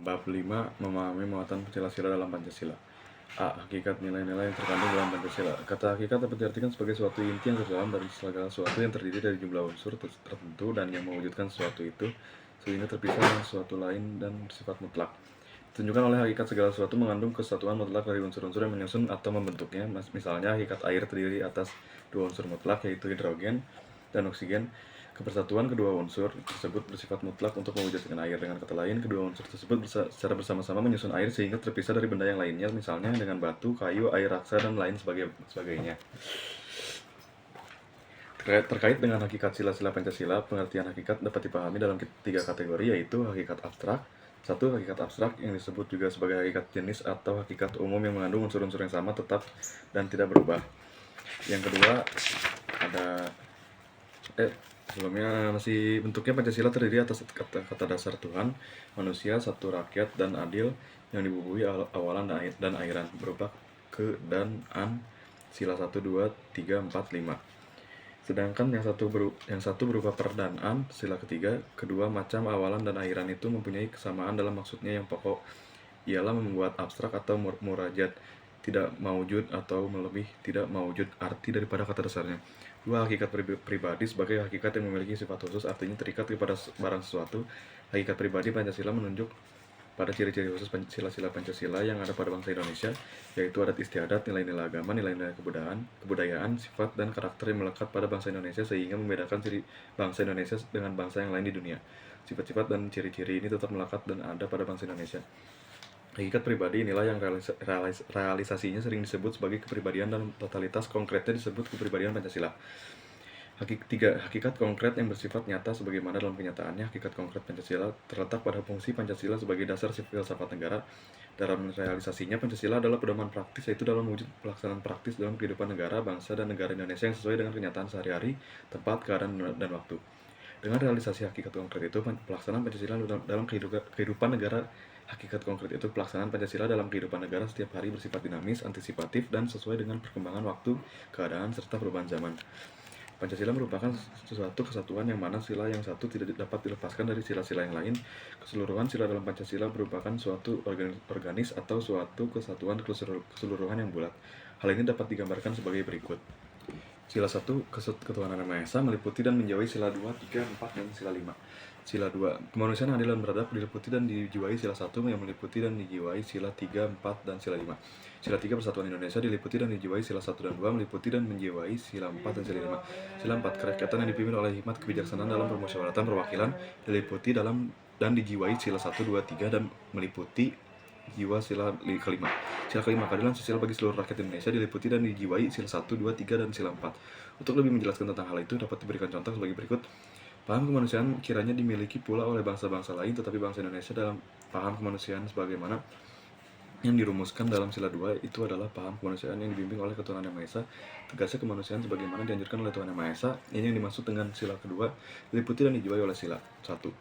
Bab 5 memahami muatan sila-sila dalam Pancasila. A. Hakikat nilai-nilai yang terkandung dalam Pancasila. Kata hakikat dapat diartikan sebagai suatu inti yang terdalam dari segala sesuatu yang terdiri dari jumlah unsur tertentu dan yang mewujudkan sesuatu itu sehingga terpisah dengan sesuatu lain dan sifat mutlak. Ditunjukkan oleh hakikat segala sesuatu mengandung kesatuan mutlak dari unsur-unsur yang menyusun atau membentuknya. Misalnya, hakikat air terdiri atas dua unsur mutlak, yaitu hidrogen dan oksigen. Kebersatuan kedua unsur tersebut bersifat mutlak untuk mewujudkan air. Dengan kata lain, kedua unsur tersebut secara bersama-sama menyusun air sehingga terpisah dari benda yang lainnya, misalnya dengan batu, kayu, air raksa, dan lain sebagainya. Terkait dengan hakikat sila-sila Pancasila, pengertian hakikat dapat dipahami dalam tiga kategori, yaitu hakikat abstrak. Satu, hakikat abstrak yang disebut juga sebagai hakikat jenis atau hakikat umum yang mengandung unsur-unsur yang sama, tetap, dan tidak berubah. Yang kedua, ada sebelumnya masih bentuknya Pancasila terdiri atas kata dasar Tuhan, manusia, satu rakyat, dan adil yang dibubuhi awalan dan akhiran berupa ke dan an sila 1, 2, 3, 4, 5. Sedangkan yang satu berupa per dan an sila ketiga. Kedua macam awalan dan akhiran itu mempunyai kesamaan dalam maksudnya yang pokok, ialah membuat abstrak atau murajat, tidak maujud atau melebih tidak maujud arti daripada kata dasarnya. Dua, hakikat pribadi sebagai hakikat yang memiliki sifat khusus, artinya terikat kepada barang sesuatu. Hakikat pribadi Pancasila menunjuk pada ciri-ciri khusus sila-sila Pancasila yang ada pada bangsa Indonesia, yaitu adat istiadat, nilai-nilai agama, nilai-nilai kebudayaan, sifat, dan karakter yang melekat pada bangsa Indonesia sehingga membedakan ciri bangsa Indonesia dengan bangsa yang lain di dunia. Sifat-sifat dan ciri-ciri ini tetap melekat dan ada pada bangsa Indonesia. Hakikat pribadi inilah yang realisasinya sering disebut sebagai kepribadian dan totalitas konkretnya disebut kepribadian Pancasila. Hakikat konkret yang bersifat nyata sebagaimana dalam kenyataannya. Hakikat konkret Pancasila terletak pada fungsi Pancasila sebagai dasar filsafat negara. Dalam realisasinya, Pancasila adalah pedoman praktis, yaitu dalam wujud pelaksanaan praktis dalam kehidupan negara, bangsa, dan negara Indonesia yang sesuai dengan kenyataan sehari-hari, tempat, keadaan, dan waktu. Dengan realisasi hakikat konkret itu, pelaksanaan Pancasila dalam kehidupan negara. Hakikat konkret itu pelaksanaan Pancasila dalam kehidupan negara setiap hari bersifat dinamis, antisipatif, dan sesuai dengan perkembangan waktu, keadaan, serta perubahan zaman. Pancasila merupakan suatu kesatuan yang mana sila yang satu tidak dapat dilepaskan dari sila-sila yang lain. Keseluruhan sila dalam Pancasila merupakan suatu organis atau suatu kesatuan keseluruhan yang bulat. Hal ini dapat digambarkan sebagai berikut. Sila 1, ketuhanan Yang Maha Esa, meliputi dan menjiwai sila 2, 3, 4, dan sila 5. Sila 2, kemanusiaan adil dan beradab, diliputi dan dijiwai sila 1 yang meliputi dan dijiwai sila 3, 4, dan sila 5. Sila 3, persatuan Indonesia, diliputi dan dijiwai sila 1 dan 2, meliputi dan menjiwai sila 4 dan sila 5. Sila 4, kerakyatan yang dipimpin oleh hikmat kebijaksanaan dalam permusyawaratan perwakilan, diliputi dan dijiwai sila 1, 2, 3, dan meliputi jiwa sila kelima. Sila kelima, keadilan sosial bagi seluruh rakyat Indonesia, diliputi dan dijiwai sila 1, 2, 3, dan sila 4. Untuk lebih menjelaskan tentang hal itu, dapat diberikan contoh sebagai berikut. Paham kemanusiaan kiranya dimiliki pula oleh bangsa-bangsa lain, tetapi bangsa Indonesia dalam paham kemanusiaan sebagaimana yang dirumuskan dalam sila 2 itu adalah paham kemanusiaan yang dibimbing oleh ketuhanan Yang Maha Esa. Tegasnya kemanusiaan sebagaimana dianjurkan oleh Tuhan Yang Maha Esa, ini yang dimaksud dengan sila kedua, diliputi dan dijiwai oleh sila 1.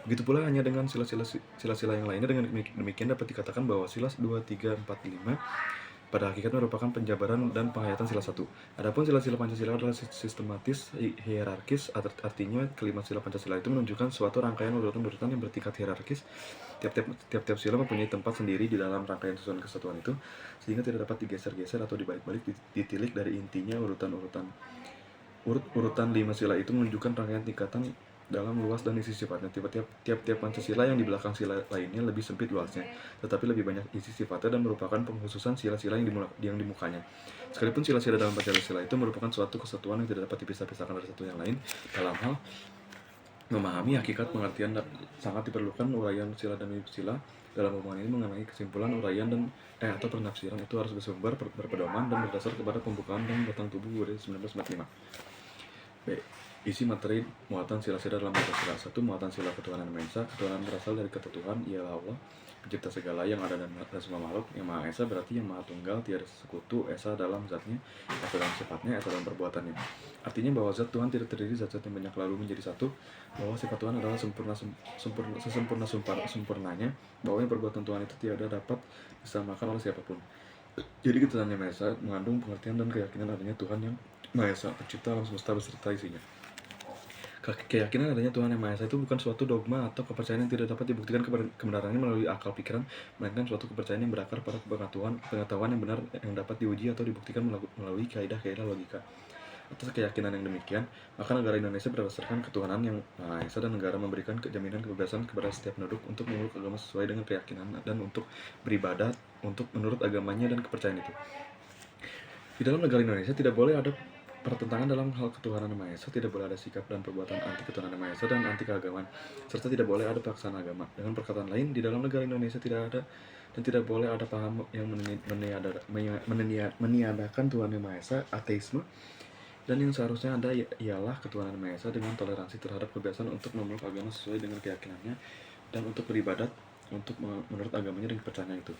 Begitu pula hanya dengan sila-sila yang lainnya. Dengan demikian dapat dikatakan bahwa sila 2, 3, 4, 5 pada hakikatnya merupakan penjabaran dan penghayatan sila 1. Adapun sila-sila Pancasila adalah sistematis, hierarkis, artinya kelima sila Pancasila itu menunjukkan suatu rangkaian urutan-urutan yang bertingkat hierarkis. Tiap-tiap sila mempunyai tempat sendiri di dalam rangkaian susunan kesatuan itu, sehingga tidak dapat digeser-geser atau dibalik-balik, ditilik dari intinya. Urutan 5 sila itu menunjukkan rangkaian tingkatan dalam luas dan isi sifatnya. Tiap-tiap Pancasila yang di belakang sila lainnya lebih sempit luasnya, tetapi lebih banyak isi sifatnya dan merupakan pengkhususan sila-sila yang dimukanya. Sekalipun sila-sila dalam Pancasila itu merupakan suatu kesatuan yang tidak dapat dipisah-pisahkan dari satu yang lain, dalam hal memahami hakikat pengertian sangat diperlukan uraian sila demi sila. Dalam hubungan ini mengenai kesimpulan uraian dan atau penafsiran itu harus bersumber, berpedoman, dan berdasar kepada pembukaan dan batang tubuh UUD 1945. B. Isi materi muatan sila-sila dalam Pancasila. 1. Muatan sila ketuhanan Yang Maha Esa. Ketuhanan berasal dari kata Tuhan, ialah Allah, pencipta segala yang ada dan semua makhluk. Yang Maha Esa berarti yang Maha Tunggal, tiada sekutu, Esa dalam zatnya, Esa dalam sifatnya, Esa dalam perbuatannya. Artinya bahwa zat Tuhan tidak terdiri zat-zat yang banyak lalu menjadi satu, bahwa sifat Tuhan adalah sempurnanya, bahwa yang perbuatan Tuhan itu tiada dapat disamakan oleh siapapun. Jadi ketuhanan Yang Maha Esa mengandung pengertian dan keyakinan adanya Tuhan yang Maha Esa, pencipta alam semesta beserta isinya. Keyakinan adanya Tuhan Yang Maha Esa itu bukan suatu dogma atau kepercayaan yang tidak dapat dibuktikan kebenarannya melalui akal pikiran, melainkan suatu kepercayaan yang berakar pada pengetahuan yang benar yang dapat diuji atau dibuktikan melalui kaidah-kaidah logika. Atas keyakinan yang demikian, maka negara Indonesia berdasarkan ketuhanan yang Maha Esa dan negara memberikan jaminan kebebasan kepada setiap penduduk untuk memeluk agama sesuai dengan keyakinan dan untuk beribadat untuk menurut agamanya dan kepercayaan itu. Di dalam negara Indonesia tidak boleh ada pertentangan dalam hal ketuhanan Yang Maha Esa, tidak boleh ada sikap dan perbuatan anti ketuhanan Yang Maha Esa dan anti keagamaan, serta tidak boleh ada paksaan agama. Dengan perkataan lain, di dalam negara Indonesia tidak ada dan tidak boleh ada paham yang meniadakan Tuhan Yang Maha Esa, ateisme, dan yang seharusnya ada ialah ketuhanan Yang Maha Esa dengan toleransi terhadap kebebasan untuk memeluk agama sesuai dengan keyakinannya dan untuk beribadat untuk menurut agamanya dan kepercayaannya itu.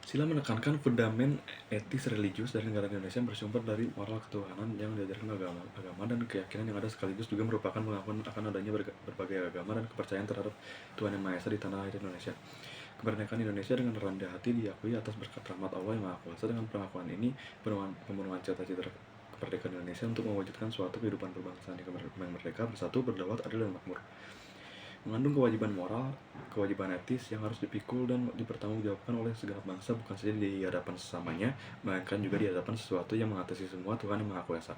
Sila menekankan fundamen etis religius dari negara Indonesia yang bersumber dari moral ketuhanan yang diajarkan agama dan keyakinan yang ada, sekaligus juga merupakan pengakuan akan adanya berbagai agama dan kepercayaan terhadap Tuhan Yang Maha Esa di tanah air Indonesia. Kemerdekaan Indonesia dengan rendah hati diakui atas berkat rahmat Allah Yang Maha Kuasa. Dengan pengakuan ini, pemenuhan cita-cita kemerdekaan Indonesia untuk mewujudkan suatu kehidupan berbangsa yang merdeka, bersatu, berdaulat, adil, dan makmur, mengandung kewajiban moral, kewajiban etis yang harus dipikul dan dipertanggungjawabkan oleh segenap bangsa, bukan saja di hadapan sesamanya, melainkan juga di hadapan sesuatu yang mengatasi semua, Tuhan Yang Maha Kuasa.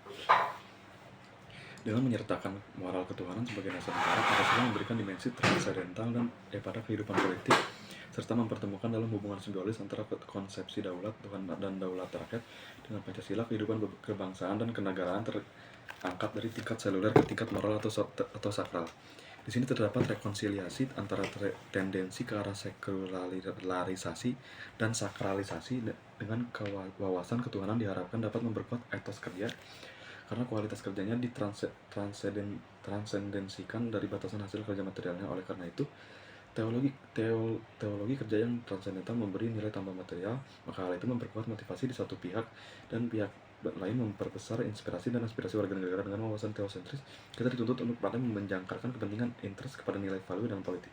Dengan menyertakan moral ketuhanan sebagai dasar negara, Pancasila memberikan dimensi transendental dan pada kehidupan kolektif, serta mempertemukan dalam hubungan simbolis antara konsepsi daulat Tuhan dan daulat rakyat. Dengan Pancasila, kehidupan kebangsaan dan kenegaraan terangkat dari tingkat seluler ke tingkat moral atau sakral. Di sini terdapat rekonsiliasi antara tendensi ke arah sekularisasi dan sakralisasi. Dengan wawasan ketuhanan diharapkan dapat memperkuat etos kerja, karena kualitas kerjanya ditransendensikan dari batasan hasil kerja materialnya. Oleh karena itu, teologi kerja yang transendental memberi nilai tambah material, maka hal itu memperkuat motivasi di satu pihak, dan pihak lain memperbesar inspirasi dan aspirasi warga negara. Dengan wawasan teosentris, kita dituntut untuk pandai menjangkarkan kepentingan interest kepada nilai value dan politik.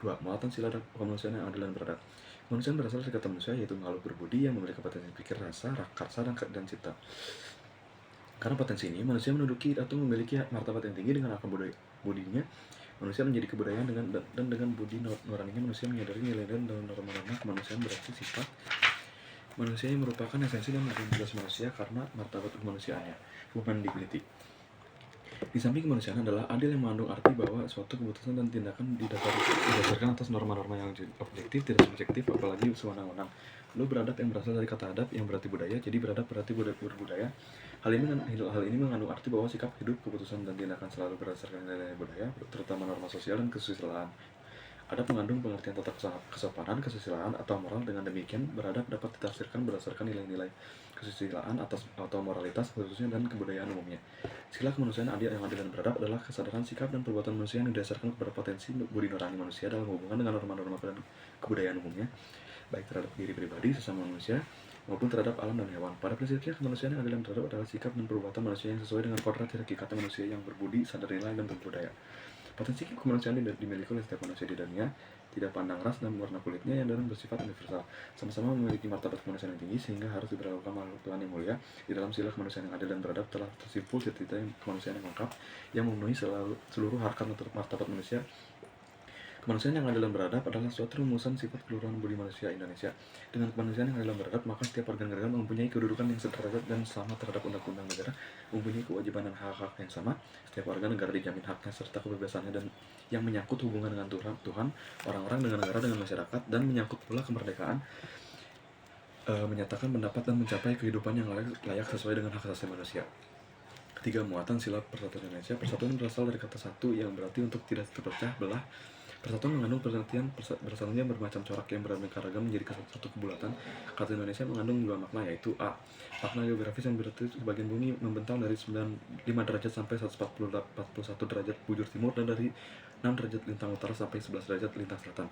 2. Muatan sila kemanusiaan yang adil dan beradab. Kemanusiaan berasal dari kata manusia, yaitu makhluk berbudi yang memiliki potensi pikir, rasa, karsa, dan cipta. Karena potensi ini, manusia menduduki atau memiliki martabat yang tinggi. Dengan akal budinya, manusia menjadi kebudayaan dan dengan budi nuraninya manusia menyadari nilai-nilai dan norma-norma kemanusiaan, berarti sifat manusia yang merupakan esensi dan identitas manusia karena martabat kemanusiaannya, human dignity. Di samping kemanusiaan adalah adil yang mengandung arti bahwa suatu keputusan dan tindakan didasarkan atas norma-norma yang objektif, tidak subjektif, apalagi sewenang-wenang. Lalu beradab yang berasal dari kata adab yang berarti budaya, jadi beradab berarti berbudaya. Hal ini mengandung arti bahwa sikap hidup, keputusan, dan tindakan selalu berdasarkan nilai budaya, terutama norma sosial dan kesusilaan. Adab mengandung pengertian tata kesopanan, kesusilaan, atau moral. Dengan demikian, beradab dapat ditafsirkan berdasarkan nilai-nilai kesusilaan atau moralitas khususnya dan kebudayaan umumnya. Sila kemanusiaan yang adil dan beradab adalah kesadaran sikap dan perbuatan manusia yang didasarkan kepada potensi budi nurani manusia dalam hubungan dengan norma-norma dan kebudayaan umumnya, baik terhadap diri pribadi, sesama manusia, maupun terhadap alam dan hewan. Pada prinsipnya, kemanusiaan yang adil dan beradab adalah sikap dan perbuatan manusia yang sesuai dengan kodrat hakikatnya manusia yang berbudi, sadar nilai, dan berbudaya. Potensi kemanusiaan dimiliki oleh setiap manusia di dunia, tidak pandang ras dan warna kulitnya, yang dalam bersifat universal, sama-sama memiliki martabat kemanusiaan yang tinggi, sehingga harus diberlakukan makhluk Tuhan yang mulia. Di dalam sila kemanusiaan yang adil dan beradab telah tersimpul cita-cita kemanusiaan yang lengkap, yang memenuhi seluruh harkat dan martabat manusia. Kemanusiaan yang adil dan beradab adalah suatu rumusan sifat keseluruhan budi manusia Indonesia. Dengan kemanusiaan yang adil dan beradab, maka setiap warga negara mempunyai kedudukan yang sederajat dan sama terhadap undang-undang negara, mempunyai kewajiban dan hak-hak yang sama. Setiap warga negara dijamin haknya serta kebebasannya dan yang menyangkut hubungan dengan Tuhan, orang-orang, dengan negara, dengan masyarakat, dan menyangkut pula kemerdekaan, menyatakan pendapat dan mencapai kehidupan yang layak sesuai dengan hak asasi manusia. Ketiga, muatan sila persatuan Indonesia. Persatuan berasal dari kata satu yang berarti untuk tidak terpecah belah. Persatuan mengandung pengertian bersatunya bermacam corak yang beraneka ragam menjadi satu kebulatan. Kata Indonesia mengandung dua makna, yaitu a. Makna geografis yang berarti sebagian bumi membentang dari 95 derajat sampai 141 derajat bujur timur, dan dari 6 derajat lintang utara sampai 11 derajat lintang selatan.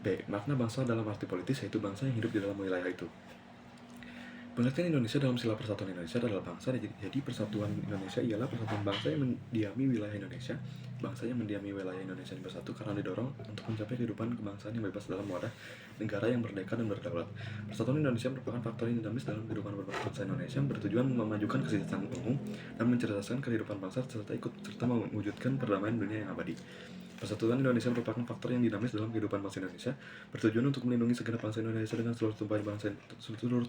B. Makna bangsa dalam arti politis, yaitu bangsa yang hidup di dalam wilayah itu. Pengertian Indonesia dalam sila persatuan Indonesia adalah bangsa. Jadi persatuan Indonesia ialah persatuan bangsa yang mendiami wilayah Indonesia. Bangsa yang mendiami wilayah Indonesia yang bersatu karena didorong untuk mencapai kehidupan kebangsaan yang bebas dalam wadah negara yang merdeka dan berdaulat. Persatuan Indonesia merupakan faktor yang dinamis dalam kehidupan berbangsa Indonesia, bertujuan memajukan kesejahteraan umum dan mencerdaskan kehidupan bangsa serta mewujudkan perdamaian dunia yang abadi. Persatuan Indonesia merupakan faktor yang dinamis dalam kehidupan bangsa Indonesia, bertujuan untuk melindungi segenap bangsa Indonesia dengan seluruh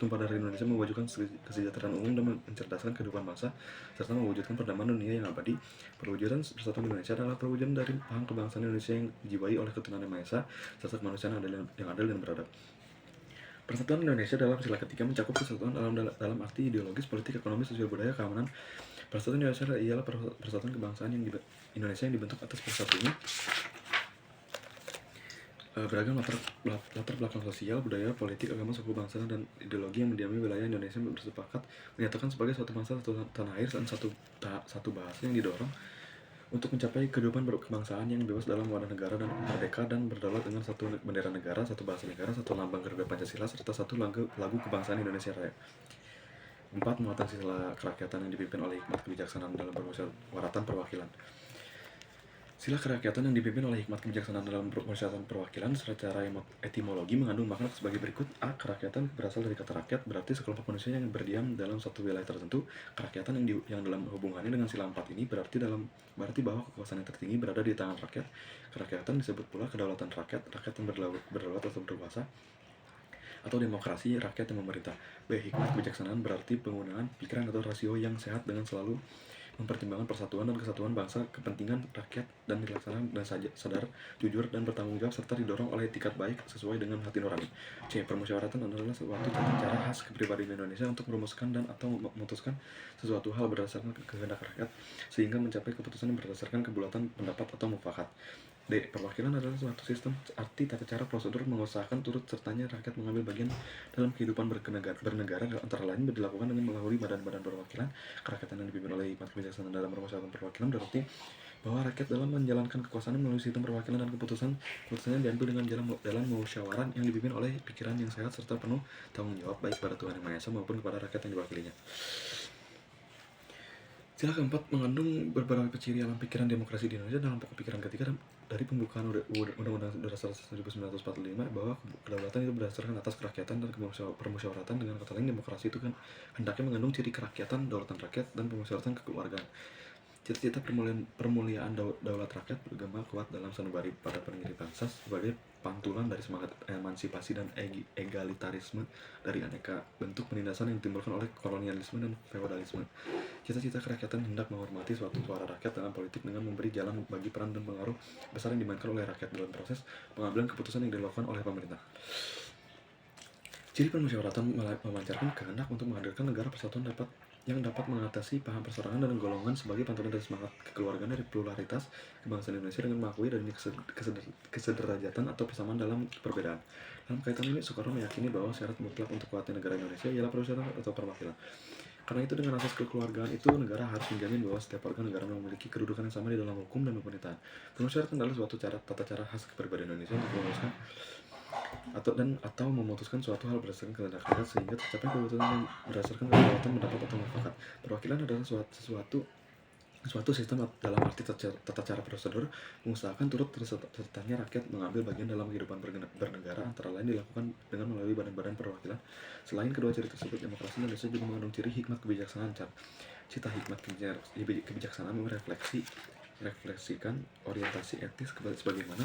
tumpah darah Indonesia, mewujudkan kesejahteraan umum dan mencerdaskan kehidupan bangsa, serta mewujudkan perdamaian dunia yang abadi. Perwujudan Persatuan Indonesia adalah perwujudan dari paham kebangsaan Indonesia yang dijiwai oleh ketuhanan yang Maha Esa, serta kemanusiaan yang adil dan beradab. Persatuan Indonesia dalam sila ketiga mencakup kesatuan dalam arti ideologis, politik, ekonomi, sosial, budaya, keamanan. Persatuan Indonesia ialah persatuan kebangsaan Indonesia yang dibentuk atas persatunya beragam latar belakang sosial, budaya, politik, agama, suku, bangsa, dan ideologi yang mendiami wilayah Indonesia bersepakat menyatakan sebagai suatu bangsa, satu tanah air, dan satu bahasa yang didorong untuk mencapai kehidupan kebangsaan yang bebas dalam wadah negara dan merdeka dan berdaulat dengan satu bendera negara, satu bahasa negara, satu lambang Garuda Pancasila, serta satu lagu kebangsaan Indonesia Raya. 4. Muatan sila kerakyatan yang dipimpin oleh hikmat kebijaksanaan dalam permusyawaratan perwakilan. Sila kerakyatan yang dipimpin oleh hikmat kebijaksanaan dalam permusyawaratan perwakilan secara etimologi mengandung makna sebagai berikut. A. Kerakyatan berasal dari kata rakyat, berarti sekelompok manusia yang berdiam dalam suatu wilayah tertentu. Kerakyatan yang dalam hubungannya dengan sila 4 ini berarti bahwa kekuasaan yang tertinggi berada di tangan rakyat. Kerakyatan disebut pula kedaulatan rakyat yang berdaulat atau berkuasa, atau demokrasi rakyat yang memerintah. B. Hikmat kebijaksanaan berarti penggunaan pikiran atau rasio yang sehat dengan selalu mempertimbangkan persatuan dan kesatuan bangsa, kepentingan rakyat, dan dilaksanakan dengan sadar, jujur, dan bertanggung jawab, serta didorong oleh etikat baik sesuai dengan hati nurani. C. Permusyawaratan adalah suatu tata cara khas kepribadian Indonesia untuk merumuskan dan atau memutuskan sesuatu hal berdasarkan kehendak rakyat, sehingga mencapai keputusan yang berdasarkan kebulatan pendapat atau mufakat. D. Perwakilan adalah suatu sistem arti tata cara prosedur mengusahakan turut sertanya rakyat mengambil bagian dalam kehidupan bernegara, antara lain dilakukan dengan melalui badan-badan perwakilan. Kerakyatan yang dipimpin oleh hikmat kebijaksanaan dalam permusyawaratan perwakilan berarti bahwa rakyat dalam menjalankan kekuasaan melalui sistem perwakilan dan keputusannya diambil dengan dalam musyawarah yang dipimpin oleh pikiran yang sehat serta penuh tanggung jawab baik pada Tuhan Yang Maha Esa maupun kepada rakyat yang diwakilinya. Sila keempat mengandung beberapa ciri alam pikiran demokrasi di Indonesia. Dalam pokok pikiran ketiga dari pembukaan Undang-Undang Dasar 1945 bahwa kedaulatan itu berdasarkan atas kerakyatan dan permusyawaratan. Dengan kata lain, demokrasi itu kan hendaknya mengandung ciri kerakyatan, daulatan rakyat, dan permusyawaratan kekeluargaan. Cita-cita permuliaan daulat rakyat bergema kuat dalam sanubari pada pendiri bangsa sebagai pantulan dari semangat emansipasi dan egalitarisme dari aneka bentuk penindasan yang ditimbulkan oleh kolonialisme dan feodalisme. Cita-cita kerakyatan hendak menghormati suatu suara rakyat dalam politik dengan memberi jalan bagi peran dan pengaruh besar yang dimainkan oleh rakyat dalam proses pengambilan keputusan yang dilakukan oleh pemerintah. Ciri permusyawaratan memancarkan kehendak untuk menghadirkan negara persatuan yang dapat mengatasi paham perseorangan dan golongan sebagai pantulan dari semangat kekeluargaan dari pluralitas kebangsaan Indonesia dengan mengakui adanya kesederajatan atau persamaan dalam perbedaan. Dalam kaitan ini, Soekarno meyakini bahwa syarat mutlak untuk kuatnya negara Indonesia ialah permusyawaratan atau perwakilan. Karena itu, dengan asas kekeluargaan itu, negara harus menjamin bahwa setiap warga negara memiliki kedudukan yang sama di dalam hukum dan pemerintahan. Permusyawaratan adalah suatu tata cara khas kepribadian Indonesia untuk memutuskan atau memutuskan suatu hal berdasarkan kehendak rakyat sehingga tercapai keputusan yang berdasarkan kedaulatan pendapat atau mufakat. Perwakilan adalah suatu sistem dalam arti tata cara prosedur mengusahakan turut sertanya rakyat mengambil bagian dalam kehidupan bernegara, antara lain dilakukan dengan melalui badan-badan perwakilan. Selain kedua ciri tersebut, demokrasi Indonesia juga mengandung ciri hikmat kebijaksanaan. Cita hikmat kebijaksanaan merefleksikan orientasi etis sebagaimana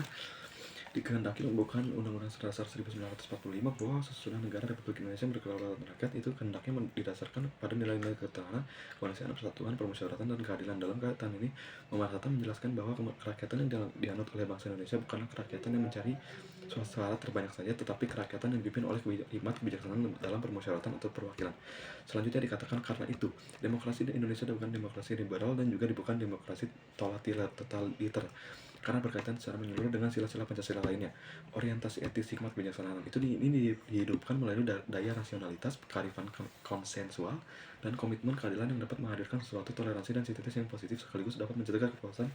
dikehendaki pembukaan Undang-Undang Dasar 1945 bahwa sesudah negara Republik Indonesia berkedaulatan rakyat itu hendaknya didasarkan pada nilai-nilai ketuhanan, kemanusiaan, persatuan, permusyawaratan, dan keadilan. Dalam kaitan ini, Muhammad Hatta menjelaskan bahwa kerakyatan yang dianut oleh bangsa Indonesia bukanlah kerakyatan yang mencari suara terbanyak saja, tetapi kerakyatan yang dipimpin oleh hikmat kebijaksanaan dalam permusyawaratan atau perwakilan. Selanjutnya dikatakan, karena itu, demokrasi di Indonesia bukan demokrasi liberal dan juga bukan demokrasi totaliter, karena berkaitan secara menyeluruh dengan sila-sila Pancasila lainnya. Orientasi etis hikmat kebijaksanaan itu ini dihidupkan melalui daya rasionalitas, kearifan konsensual, dan komitmen keadilan yang dapat menghadirkan sesuatu toleransi dan sintetis yang positif sekaligus dapat mencegah kekuasaan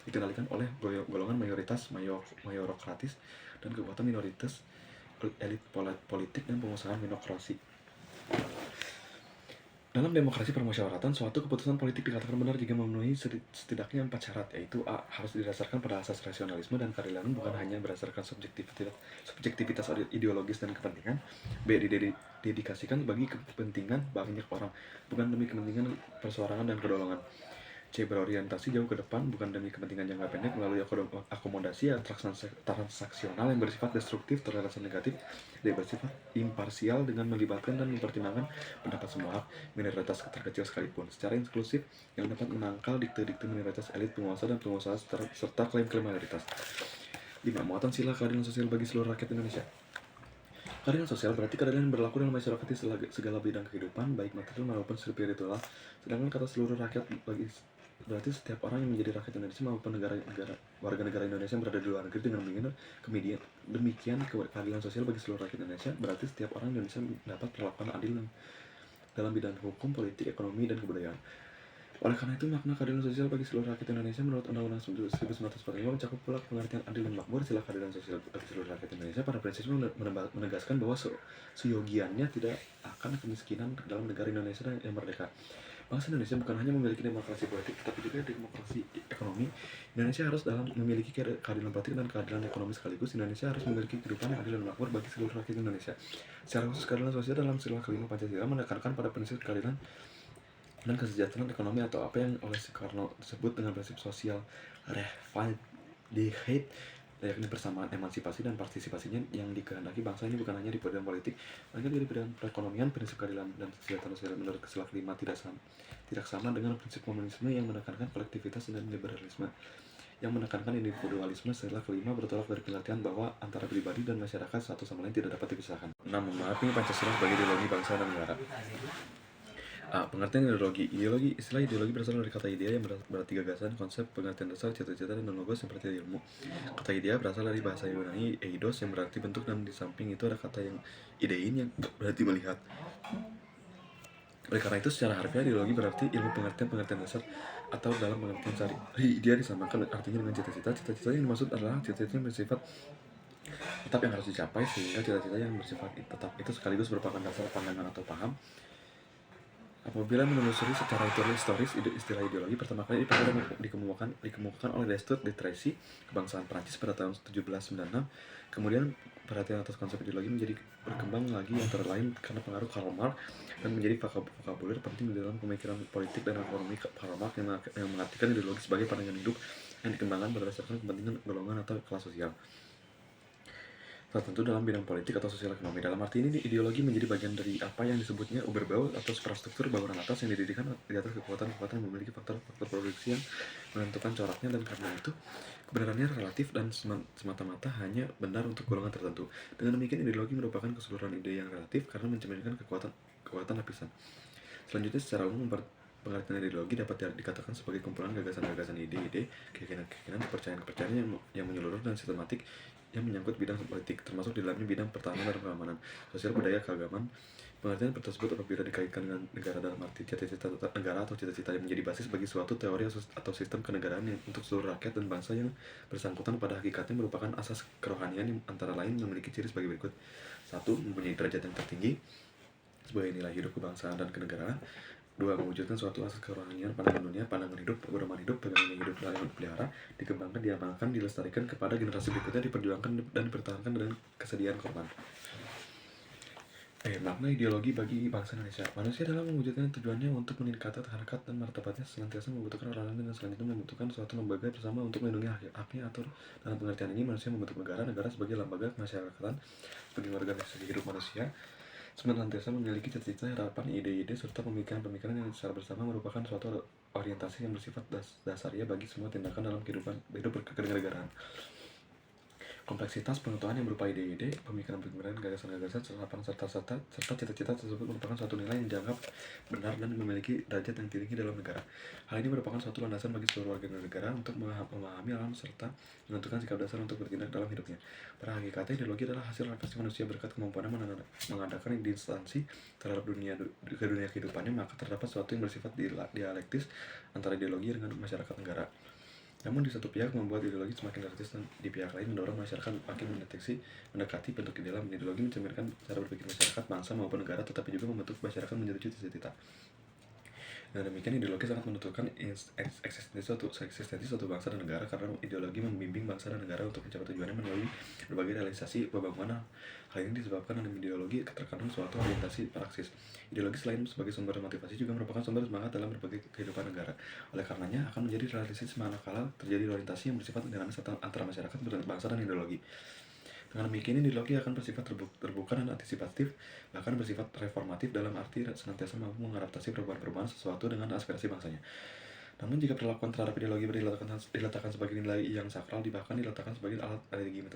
dikendalikan oleh golongan mayorokratis dan kekuatan minoritas, elit politik dan pengusaha minokrasi. Dalam demokrasi permusyawaratan, suatu keputusan politik dikatakan benar jika memenuhi setidaknya 4 syarat, yaitu A. Harus didasarkan pada asas rasionalisme dan keadilan, bukan hanya berdasarkan subjektivitas ideologis dan kepentingan. B. Didedikasikan bagi kepentingan banyak orang, bukan demi kepentingan perseorangan dan kedolongan. C. Berorientasi jauh ke depan, bukan demi kepentingan jangka pendek melalui akomodasi transaksional yang bersifat destruktif terhadap negatif. D. Bersifat imparsial dengan melibatkan dan mempertimbangkan pendapat semua hak, minoritas terkecil sekalipun, secara inklusif yang dapat menangkal dikte-dikte minoritas elit penguasa dan pengusaha serta klaim-klaim mayoritas. 5. Muatan sila keadilan sosial bagi seluruh rakyat Indonesia. Keadilan sosial berarti keadilan yang berlaku dalam masyarakat di segala bidang kehidupan, baik material maupun spiritual. Sedangkan kata seluruh rakyat berarti setiap orang yang menjadi rakyat Indonesia maupun warga negara Indonesia yang berada di luar negeri dengan demikian keadilan sosial bagi seluruh rakyat Indonesia berarti setiap orang Indonesia mendapat perlakuan adil dalam bidang hukum, politik, ekonomi, dan kebudayaan. Oleh karena itu, makna keadilan sosial bagi seluruh rakyat Indonesia menurut Undang-Undang 1945 mencakup pula pengertian adil dan makmur. Sila keadilan sosial bagi seluruh rakyat Indonesia pada prinsipnya menegaskan bahwa seyogiannya tidak akan kemiskinan dalam negara Indonesia yang merdeka. Bangsa Indonesia bukan hanya memiliki demokrasi politik, tetapi juga demokrasi ekonomi. Indonesia harus memiliki keadilan politik dan keadilan ekonomi sekaligus. Indonesia harus memiliki kehidupan yang adil dan makmur bagi seluruh rakyat Indonesia. Secara khusus, keadilan sosial dalam sila kelima Pancasila menekankan pada prinsip keadilan dan kesejahteraan ekonomi atau apa yang oleh Soekarno disebut dengan prinsip sosial Rechtvaardigheid, yakni persamaan emansipasi dan partisipasinya yang dikehendaki bangsa ini bukan hanya di bidang politik, melainkan juga di bidang perekonomian. Prinsip keadilan dan kesejahteraan sosial menurut sila kelima tidak sama dengan prinsip komunisme yang menekankan kolektivitas dan liberalisme yang menekankan individualisme. Sila kelima bertolak dari pengertian bahwa antara pribadi dan masyarakat satu sama lain tidak dapat dipisahkan. 6. Memahami Pancasila sebagai ideologi bangsa dan negara. Pengertian ideologi. Istilah ideologi berasal dari kata idea yang berarti gagasan, konsep, pengertian dasar, cita-cita, dan logos yang berarti ilmu. Kata idea berasal dari bahasa Yunani eidos yang berarti bentuk, dan di samping itu ada kata yang idein yang berarti melihat. Oleh karena itu, secara harfiah ideologi berarti ilmu pengertian dasar, atau dalam pengertian sehari idea disamakan artinya dengan cita-cita. Cita-cita yang dimaksud adalah cita-cita yang bersifat tetap yang harus dicapai, sehingga cita-cita yang bersifat tetap itu sekaligus merupakan dasar pandangan atau paham. Apabila menelusuri secara historis, istilah ideologi pertama kali dikemukakan oleh Destutt de Tracy, kebangsaan Prancis pada tahun 1796. Kemudian perhatian atas konsep ideologi menjadi berkembang lagi antara lain karena pengaruh Karl Marx dan menjadi vokabuler penting di dalam pemikiran politik dan ekonomi. Karl Marx yang mengartikan ideologi sebagai pandangan hidup yang dikembangkan berdasarkan kepentingan golongan atau kelas sosial tertentu dalam bidang politik atau sosial ekonomi. Dalam arti ini, ideologi menjadi bagian dari apa yang disebutnya Überbau atau infrastruktur bangunan atas yang didirikan di atas kekuatan-kekuatan yang memiliki faktor-faktor produksi yang menentukan coraknya, dan karena itu kebenarannya relatif dan semata-mata hanya benar untuk golongan tertentu. Dengan demikian, ideologi merupakan keseluruhan ide yang relatif karena mencerminkan kekuatan lapisan. Selanjutnya, secara umum pengertian ideologi dapat dikatakan sebagai kumpulan gagasan-gagasan, ide-ide, keyakinan-keyakinan, kepercayaan-kepercayaan yang menyeluruh dan sistematik yang menyangkut bidang politik, termasuk di dalamnya bidang pertahanan dan keamanan, sosial, budaya, keagamaan. Pengertian tersebut apabila dikaitkan dengan negara dalam arti cita-cita negara atau cita-cita yang menjadi basis bagi suatu teori atau sistem kenegaraan yang untuk seluruh rakyat dan bangsa yang bersangkutan pada hakikatnya merupakan asas kerohanian yang antara lain memiliki ciri sebagai berikut. 1. Mempunyai derajat yang tertinggi sebagai nilai hidup kebangsaan dan kenegaraan. 2. Mewujudkan suatu asas kerohanian, pandangan dunia, pandangan hidup, pedoman hidup, pegangan hidup layak dipelihara, dikembangkan, diamalkan, dilestarikan kepada generasi berikutnya, diperjuangkan dan dipertahankan dengan kesediaan korban. Makna ideologi bagi bangsa Indonesia. Manusia dalam mewujudkan tujuannya untuk meningkatkan harkat dan martabatnya senantiasa membutuhkan orang lain dan selanjutnya membutuhkan suatu lembaga bersama untuk melindungi haknya. Atau dalam pengertian ini, manusia membentuk negara sebagai lembaga kemasyarakatan sebagai organisasi hidup manusia senantiasa memiliki cita-cita, harapan, ide-ide, serta pemikiran-pemikiran yang secara bersama merupakan suatu orientasi yang bersifat dasariah bagi semua tindakan dalam kehidupan hidup kenegaraan. Kompleksitas pengetahuan yang berupa ide-ide, pemikiran-pemikiran, gagasan-gagasan, serta cita-cita tersebut merupakan suatu nilai yang dianggap benar dan memiliki derajat yang tinggi dalam negara. Hal ini merupakan suatu landasan bagi seluruh warga negara untuk memahami alam serta menentukan sikap dasar untuk bertindak dalam hidupnya. Pada hakikatnya, ideologi adalah hasil refleksi manusia berkat kemampuannya mengadakan instansi terhadap dunia kehidupannya, maka terdapat suatu yang bersifat dialektis antara ideologi dengan masyarakat negara. Namun di satu pihak membuat ideologi semakin realistis, dan di pihak lain mendorong masyarakat makin mendekati bentuk ideal. Ideologi mencerminkan cara berpikir masyarakat, bangsa maupun negara, tetapi juga membentuk masyarakat menjadi cita-cita. Dengan demikian, ideologi sangat menentukan eksistensi suatu bangsa dan negara, karena ideologi membimbing bangsa dan negara untuk mencapai tujuannya melalui berbagai realisasi pembangunan. Hal ini disebabkan dalam ideologi terkandung suatu orientasi praksis. Ideologi selain sebagai sumber motivasi juga merupakan sumber semangat dalam berbagai kehidupan negara. Oleh karenanya, akan menjadi realistis manakala terjadi orientasi yang bersifat dinamis antara masyarakat, bangsa, dan ideologi. Dengan demikian, ideologi akan bersifat terbuka dan antisipatif, bahkan bersifat reformatif dalam arti senantiasa mampu mengadaptasi perubahan-perubahan sesuatu dengan aspirasi bangsanya. Namun jika perlakuan terhadap ideologi diletakkan sebagai nilai yang sakral, bahkan diletakkan sebagai alat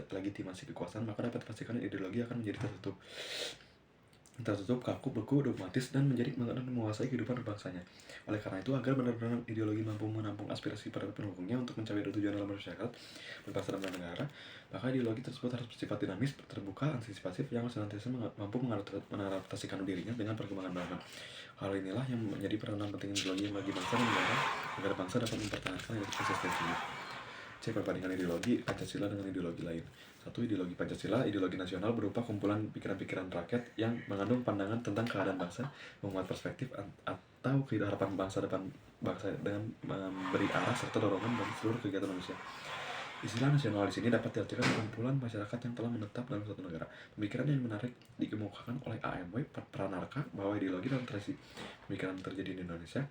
legitimasi kekuasaan, maka dapat dipastikan ideologi akan menjadi tertutup, kaku, beku, dogmatis, dan menjadi menguasai kehidupan berbangsanya. Oleh karena itu, agar benar-benar ideologi mampu menampung aspirasi para pendukungnya untuk mencapai tujuan dalam masyarakat, berbangsa dan bernegara, maka ideologi tersebut harus bersifat dinamis, terbuka, antisipatif, yang senantiasa mampu mengadaptasikan dirinya dengan perkembangan zaman. Hal inilah yang menjadi peranan penting ideologi bagi bangsa dan negara, agar bangsa dapat mempertahankan eksistensinya. C. Perbandingan ideologi Pancasila dengan ideologi lain. 1. Ideologi Pancasila. Ideologi nasional berupa kumpulan pikiran-pikiran rakyat yang mengandung pandangan tentang keadaan bangsa, memuat perspektif atau harapan bangsa depan bangsa dengan memberi arah serta dorongan bagi seluruh kegiatan manusia. Istilah nasional di sini dapat diartikan kumpulan masyarakat yang telah menetap dalam suatu negara. Pemikiran yang menarik dikemukakan oleh AMW Pranarka bahwa ideologi dalam tradisi pemikiran terjadi di Indonesia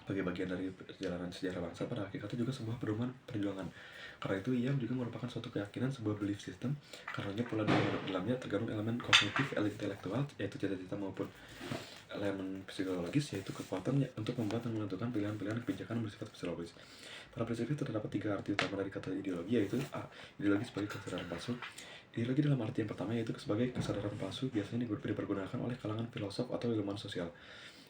sebagai bagian dari perjalanan sejarah bangsa, pada hakikatnya juga sebuah perubahan perjuangan. Karena itu ia juga merupakan suatu keyakinan, sebuah belief system. Karenanya pula dalamnya tergabung elemen kognitif, intelektual, yaitu cita-cita, maupun elemen psikologis, yaitu kekuatan untuk membuat dan menentukan pilihan-pilihan kebijakan bersifat psikologis. Pada prinsip itu terdapat 3 arti utama dari kata ideologi, yaitu A. Ideologi sebagai kesadaran palsu. Ideologi dalam arti yang pertama yaitu sebagai kesadaran palsu biasanya dipergunakan oleh kalangan filosof atau ilmuwan sosial.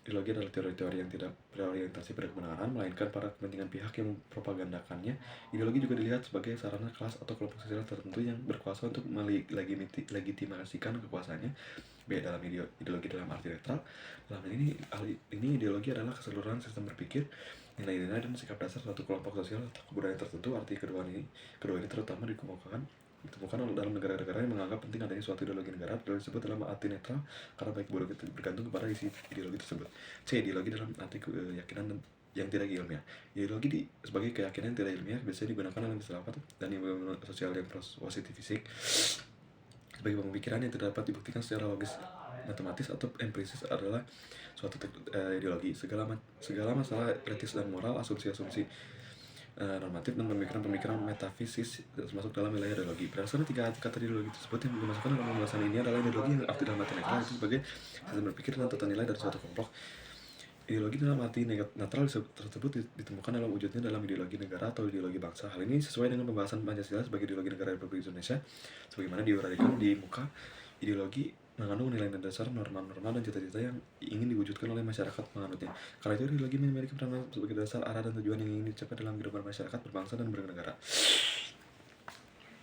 Ideologi adalah teori-teori yang tidak berorientasi pada kebenaran, melainkan pada kepentingan pihak yang mempropagandakannya. Ideologi juga dilihat sebagai sarana kelas atau kelompok sosial tertentu yang berkuasa untuk melegitimasikan kekuasaannya. B. Dalam ideologi dalam arti netral. Dalam ini ideologi adalah keseluruhan sistem berpikir, nilai-nilai, dan sikap dasar suatu kelompok sosial atau kebudayaan tertentu. Arti kedua ini terutama ditemukan dalam negara-negara yang menganggap penting adanya suatu ideologi negara. Ideologi disebut dalam arti netral karena baik buruk itu bergantung kepada isi ideologi tersebut. C. Ideologi dalam arti keyakinan yang tidak ilmiah. Ideologi sebagai keyakinan yang tidak ilmiah biasanya digunakan dalam istilah dan ilmu sosial dan positif fisik sebagai pemikiran yang tidak dapat dibuktikan secara logis, matematis, atau empiris adalah suatu ideologi. Segala masalah etis dan moral, asumsi-asumsi normatif, dan pemikiran metafisis termasuk dalam wilayah ideologi. Berdasarkan 3 kata ideologi tersebut yang dimasukkan dalam pembahasan ini adalah ideologi yang arti dalam arti netral, itu sebagai sistem berpikir dan tata nilai dari suatu kelompok. Ideologi dalam arti netral tersebut ditemukan dalam wujudnya dalam ideologi negara atau ideologi bangsa. Hal ini sesuai dengan pembahasan Pancasila sebagai ideologi negara Republik Indonesia, sebagaimana diuraikan di muka. Ideologi mengandung nilai dasar, norma-norma, dan cita-cita yang ingin diwujudkan oleh masyarakat penganutnya. Karena itu ideologi memiliki peranan sebagai dasar, arah, dan tujuan yang ingin dicapai dalam kehidupan masyarakat berbangsa dan bernegara.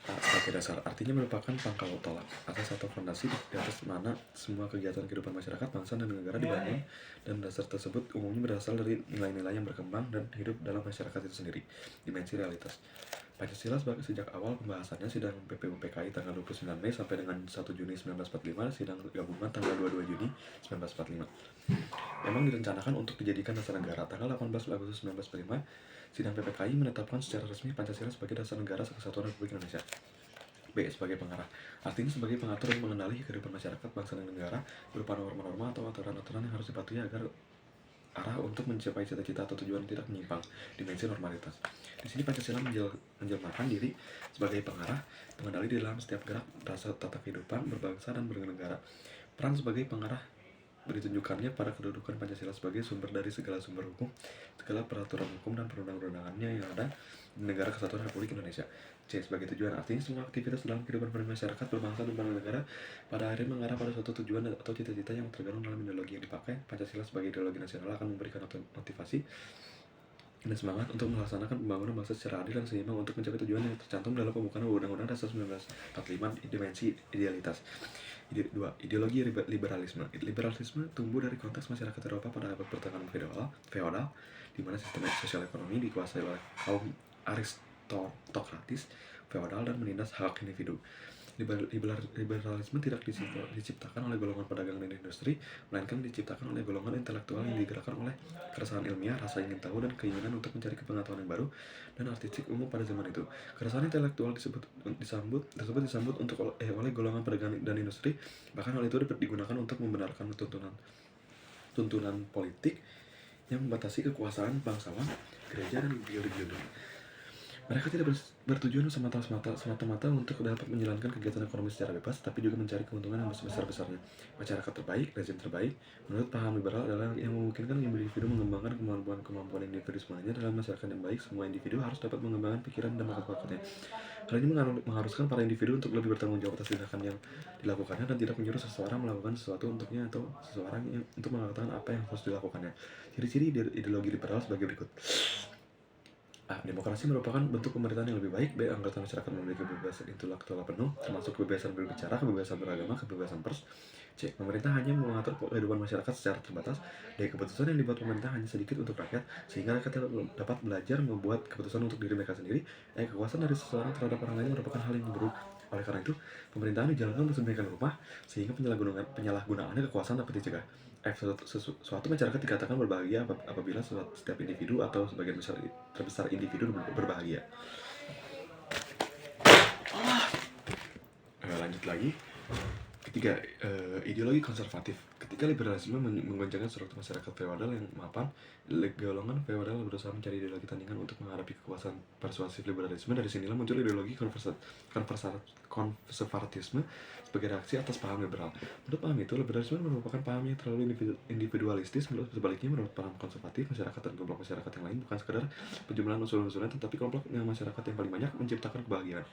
Sebagai dasar artinya merupakan pangkal tolak, asas atau fondasi di atas mana semua kegiatan kehidupan masyarakat, bangsa, dan negara dibangun, dan dasar tersebut umumnya berasal dari nilai-nilai yang berkembang dan hidup dalam masyarakat itu sendiri. Dimensi realitas Pancasila sejak awal pembahasannya sidang PPUPKI tanggal 29 Mei sampai dengan 1 Juni 1945, sidang gabungan tanggal 22 Juni 1945. Memang direncanakan untuk dijadikan dasar negara. Tanggal 18 Agustus 1945, sidang PPKI menetapkan secara resmi Pancasila sebagai dasar negara kesatuan Republik Indonesia. B. Sebagai pengarah. Artinya sebagai pengatur dan mengenali kehidupan masyarakat, bangsa, dan negara berupa norma-norma atau aturan-aturan yang harus dipatuhi agar arah untuk mencapai cita-cita atau tujuan tidak menyimpang. Dimensi normalitas. Di sini Pancasila menjelmakan diri sebagai pengarah, pengendali di dalam setiap gerak rasa tata kehidupan berbangsa dan bernegara. Peran sebagai pengarah ditunjukkannya pada kedudukan Pancasila sebagai sumber dari segala sumber hukum, segala peraturan hukum dan perundang-undangannya yang ada di negara kesatuan Republik Indonesia. C. Sebagai tujuan. Artinya semua aktivitas dalam kehidupan masyarakat berbangsa dan bernegara pada akhirnya mengarah pada suatu tujuan atau cita-cita yang tergabung dalam ideologi yang dipakai. Pancasila sebagai ideologi nasional akan memberikan motivasi dan semangat untuk melaksanakan pembangunan bangsa secara adil dan seimbang untuk mencapai tujuan yang tercantum dalam pembukaan Undang-Undang Dasar 1945. Dimensi idealitas. 2. Ideologi liberalisme. Liberalisme tumbuh dari konteks masyarakat Eropa pada abad pertengahan feodal, di mana sistem sosial ekonomi dikuasai oleh kaum aristokratis feodal dan menindas hak individu. Liberalisme tidak diciptakan oleh golongan pedagang dan industri, melainkan diciptakan oleh golongan intelektual yang digerakkan oleh keresahan ilmiah, rasa ingin tahu, dan keinginan untuk mencari pengetahuan yang baru dan artistik umum pada zaman itu. Keresahan intelektual disambut oleh golongan pedagang dan industri, bahkan hal itu digunakan untuk membenarkan tuntunan politik yang membatasi kekuasaan bangsawan, gereja, dan ideologi. Mereka tidak bertujuan semata-mata untuk dapat menjalankan kegiatan ekonomi secara bebas, tapi juga mencari keuntungan yang besar-besarnya. Masyarakat terbaik, rezim terbaik, menurut paham liberal adalah yang memungkinkan individu mengembangkan kemampuan individu semuanya. Dalam masyarakat yang baik, semua individu harus dapat mengembangkan pikiran dan bakatnya. Hal ini mengharuskan para individu untuk lebih bertanggung jawab atas tindakan yang dilakukannya dan tidak menyuruh seseorang melakukan sesuatu untuknya atau seseorang untuk mengatakan apa yang harus dilakukannya. Ciri-ciri ideologi liberal sebagai berikut. Demokrasi merupakan bentuk pemerintahan yang lebih baik. B. Anggota masyarakat memiliki kebebasan intelektual penuh, termasuk kebebasan berbicara, kebebasan beragama, kebebasan pers. C. Pemerintah hanya mengatur kehidupan masyarakat secara terbatas. D. Keputusan yang dibuat pemerintah hanya sedikit untuk rakyat, sehingga rakyat dapat belajar membuat keputusan untuk diri mereka sendiri. E. Kekuasaan dari seseorang terhadap orang lain merupakan hal yang buruk. Oleh karena itu, pemerintahan dijalankan untuk sedemikian rupa, sehingga penyalahgunaannya kekuasaan dapat dicegah. F. Suatu masyarakat dikatakan berbahagia apabila setiap individu atau sebagian terbesar individu berbahagia. Lanjut lagi. Ketiga, ideologi konservatif. Ketika liberalisme menggoncangkan struktur masyarakat feodal yang mapan, golongan feodal berusaha mencari ideologi tandingan untuk menghadapi kekuasaan persuasif liberalisme. Dari sinilah muncul ideologi konservatisme sebagai reaksi atas paham liberal. Menurut paham itu, liberalisme merupakan paham yang terlalu individualistis. Sebaliknya, menurut paham konservatif, masyarakat dan kelompok masyarakat yang lain bukan sekedar penjumlahan unsur-unsurnya, tetapi kelompok masyarakat yang paling banyak menciptakan kebahagiaan.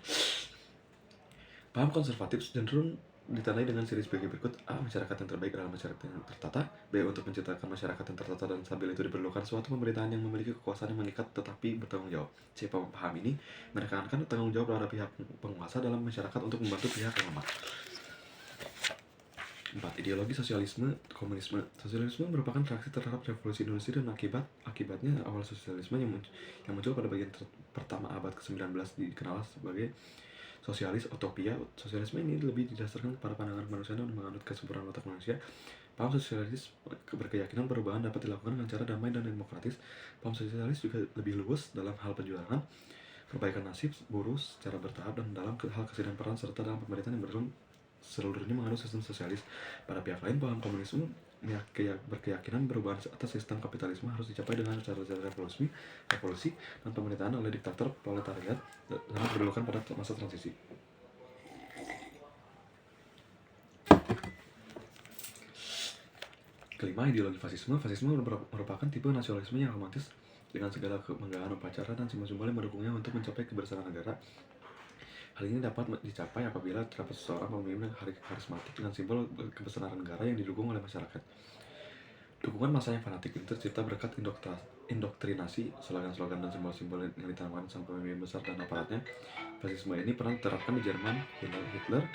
Paham konservatif cenderung ditandai dengan siri sebagai berikut. A. Masyarakat yang terbaik adalah masyarakat yang tertata. B. Untuk menciptakan masyarakat yang tertata dan stabil itu diperlukan suatu pemerintahan yang memiliki kekuasaan yang mengikat tetapi bertanggung jawab. C. Paham ini menekankan tanggung jawab terhadap pihak penguasa dalam masyarakat untuk membantu pihak yang lemah. 4. Ideologi sosialisme komunisme. Sosialisme merupakan reaksi terhadap revolusi industri dan akibatnya awal sosialisme yang muncul pada bagian pertama abad ke-19 dikenal sebagai sosialis utopia. Sosialisme ini lebih didasarkan pada pandangan kemanusiaan dan menganut kesempurnaan otak manusia. Paham sosialis berkeyakinan perubahan dapat dilakukan dengan cara damai dan demokratis. Paham sosialis juga lebih luas dalam hal perjuangan, perbaikan nasib buruh secara bertahap, dan dalam hal kesediaan peran serta dalam pemerintahan yang seluruhnya menganut sistem sosialis. Pada pihak lain, paham komunisme berkeyakinan perubahan atas sistem kapitalisme harus dicapai dengan cara-cara revolusi dan pemerintahan oleh diktator proletariat dalam kedudukan pada masa transisi. Kelima, ideologi fasisme. Fasisme merupakan tipe nasionalisme yang romantis dengan segala kemenggahan upacara dan simbol-simbol yang mendukungnya untuk mencapai kebersamaan negara. Hal ini dapat dicapai apabila terdapat seseorang pemimpin karismatik dengan simbol kebesaran negara yang didukung oleh masyarakat. Dukungan massa yang fanatik ini tercipta berkat indoktrinasi, slogan-slogan dan simbol-simbol yang ditanamkan sang pemimpin besar dan aparatnya. Fasisme ini pernah diterapkan di Jerman, Hitler,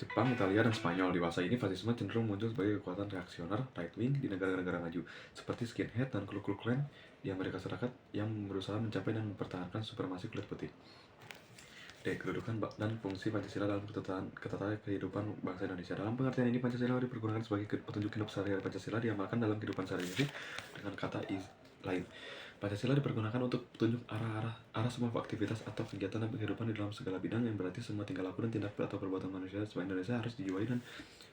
Jepang, Italia, dan Spanyol. Di masa ini, fasisme cenderung muncul sebagai kekuatan reaksioner right-wing di negara-negara maju, seperti skinhead dan Ku Klux Klan di Amerika Serikat yang berusaha mencapai dan mempertahankan supremasi kulit putih. D. Kedudukan dan fungsi Pancasila dalam ketatanan kehidupan bangsa Indonesia. Dalam pengertian ini, Pancasila dipergunakan sebagai petunjuk hidup sehari-hari. Pancasila diamalkan dalam kehidupan sehari-hari dengan kata lain. Pancasila dipergunakan untuk petunjuk arah semua aktivitas atau kegiatan dan kehidupan di dalam segala bidang, yang berarti semua tingkah laku dan tindak atau perbuatan manusia sebuah Indonesia harus dijiwai dan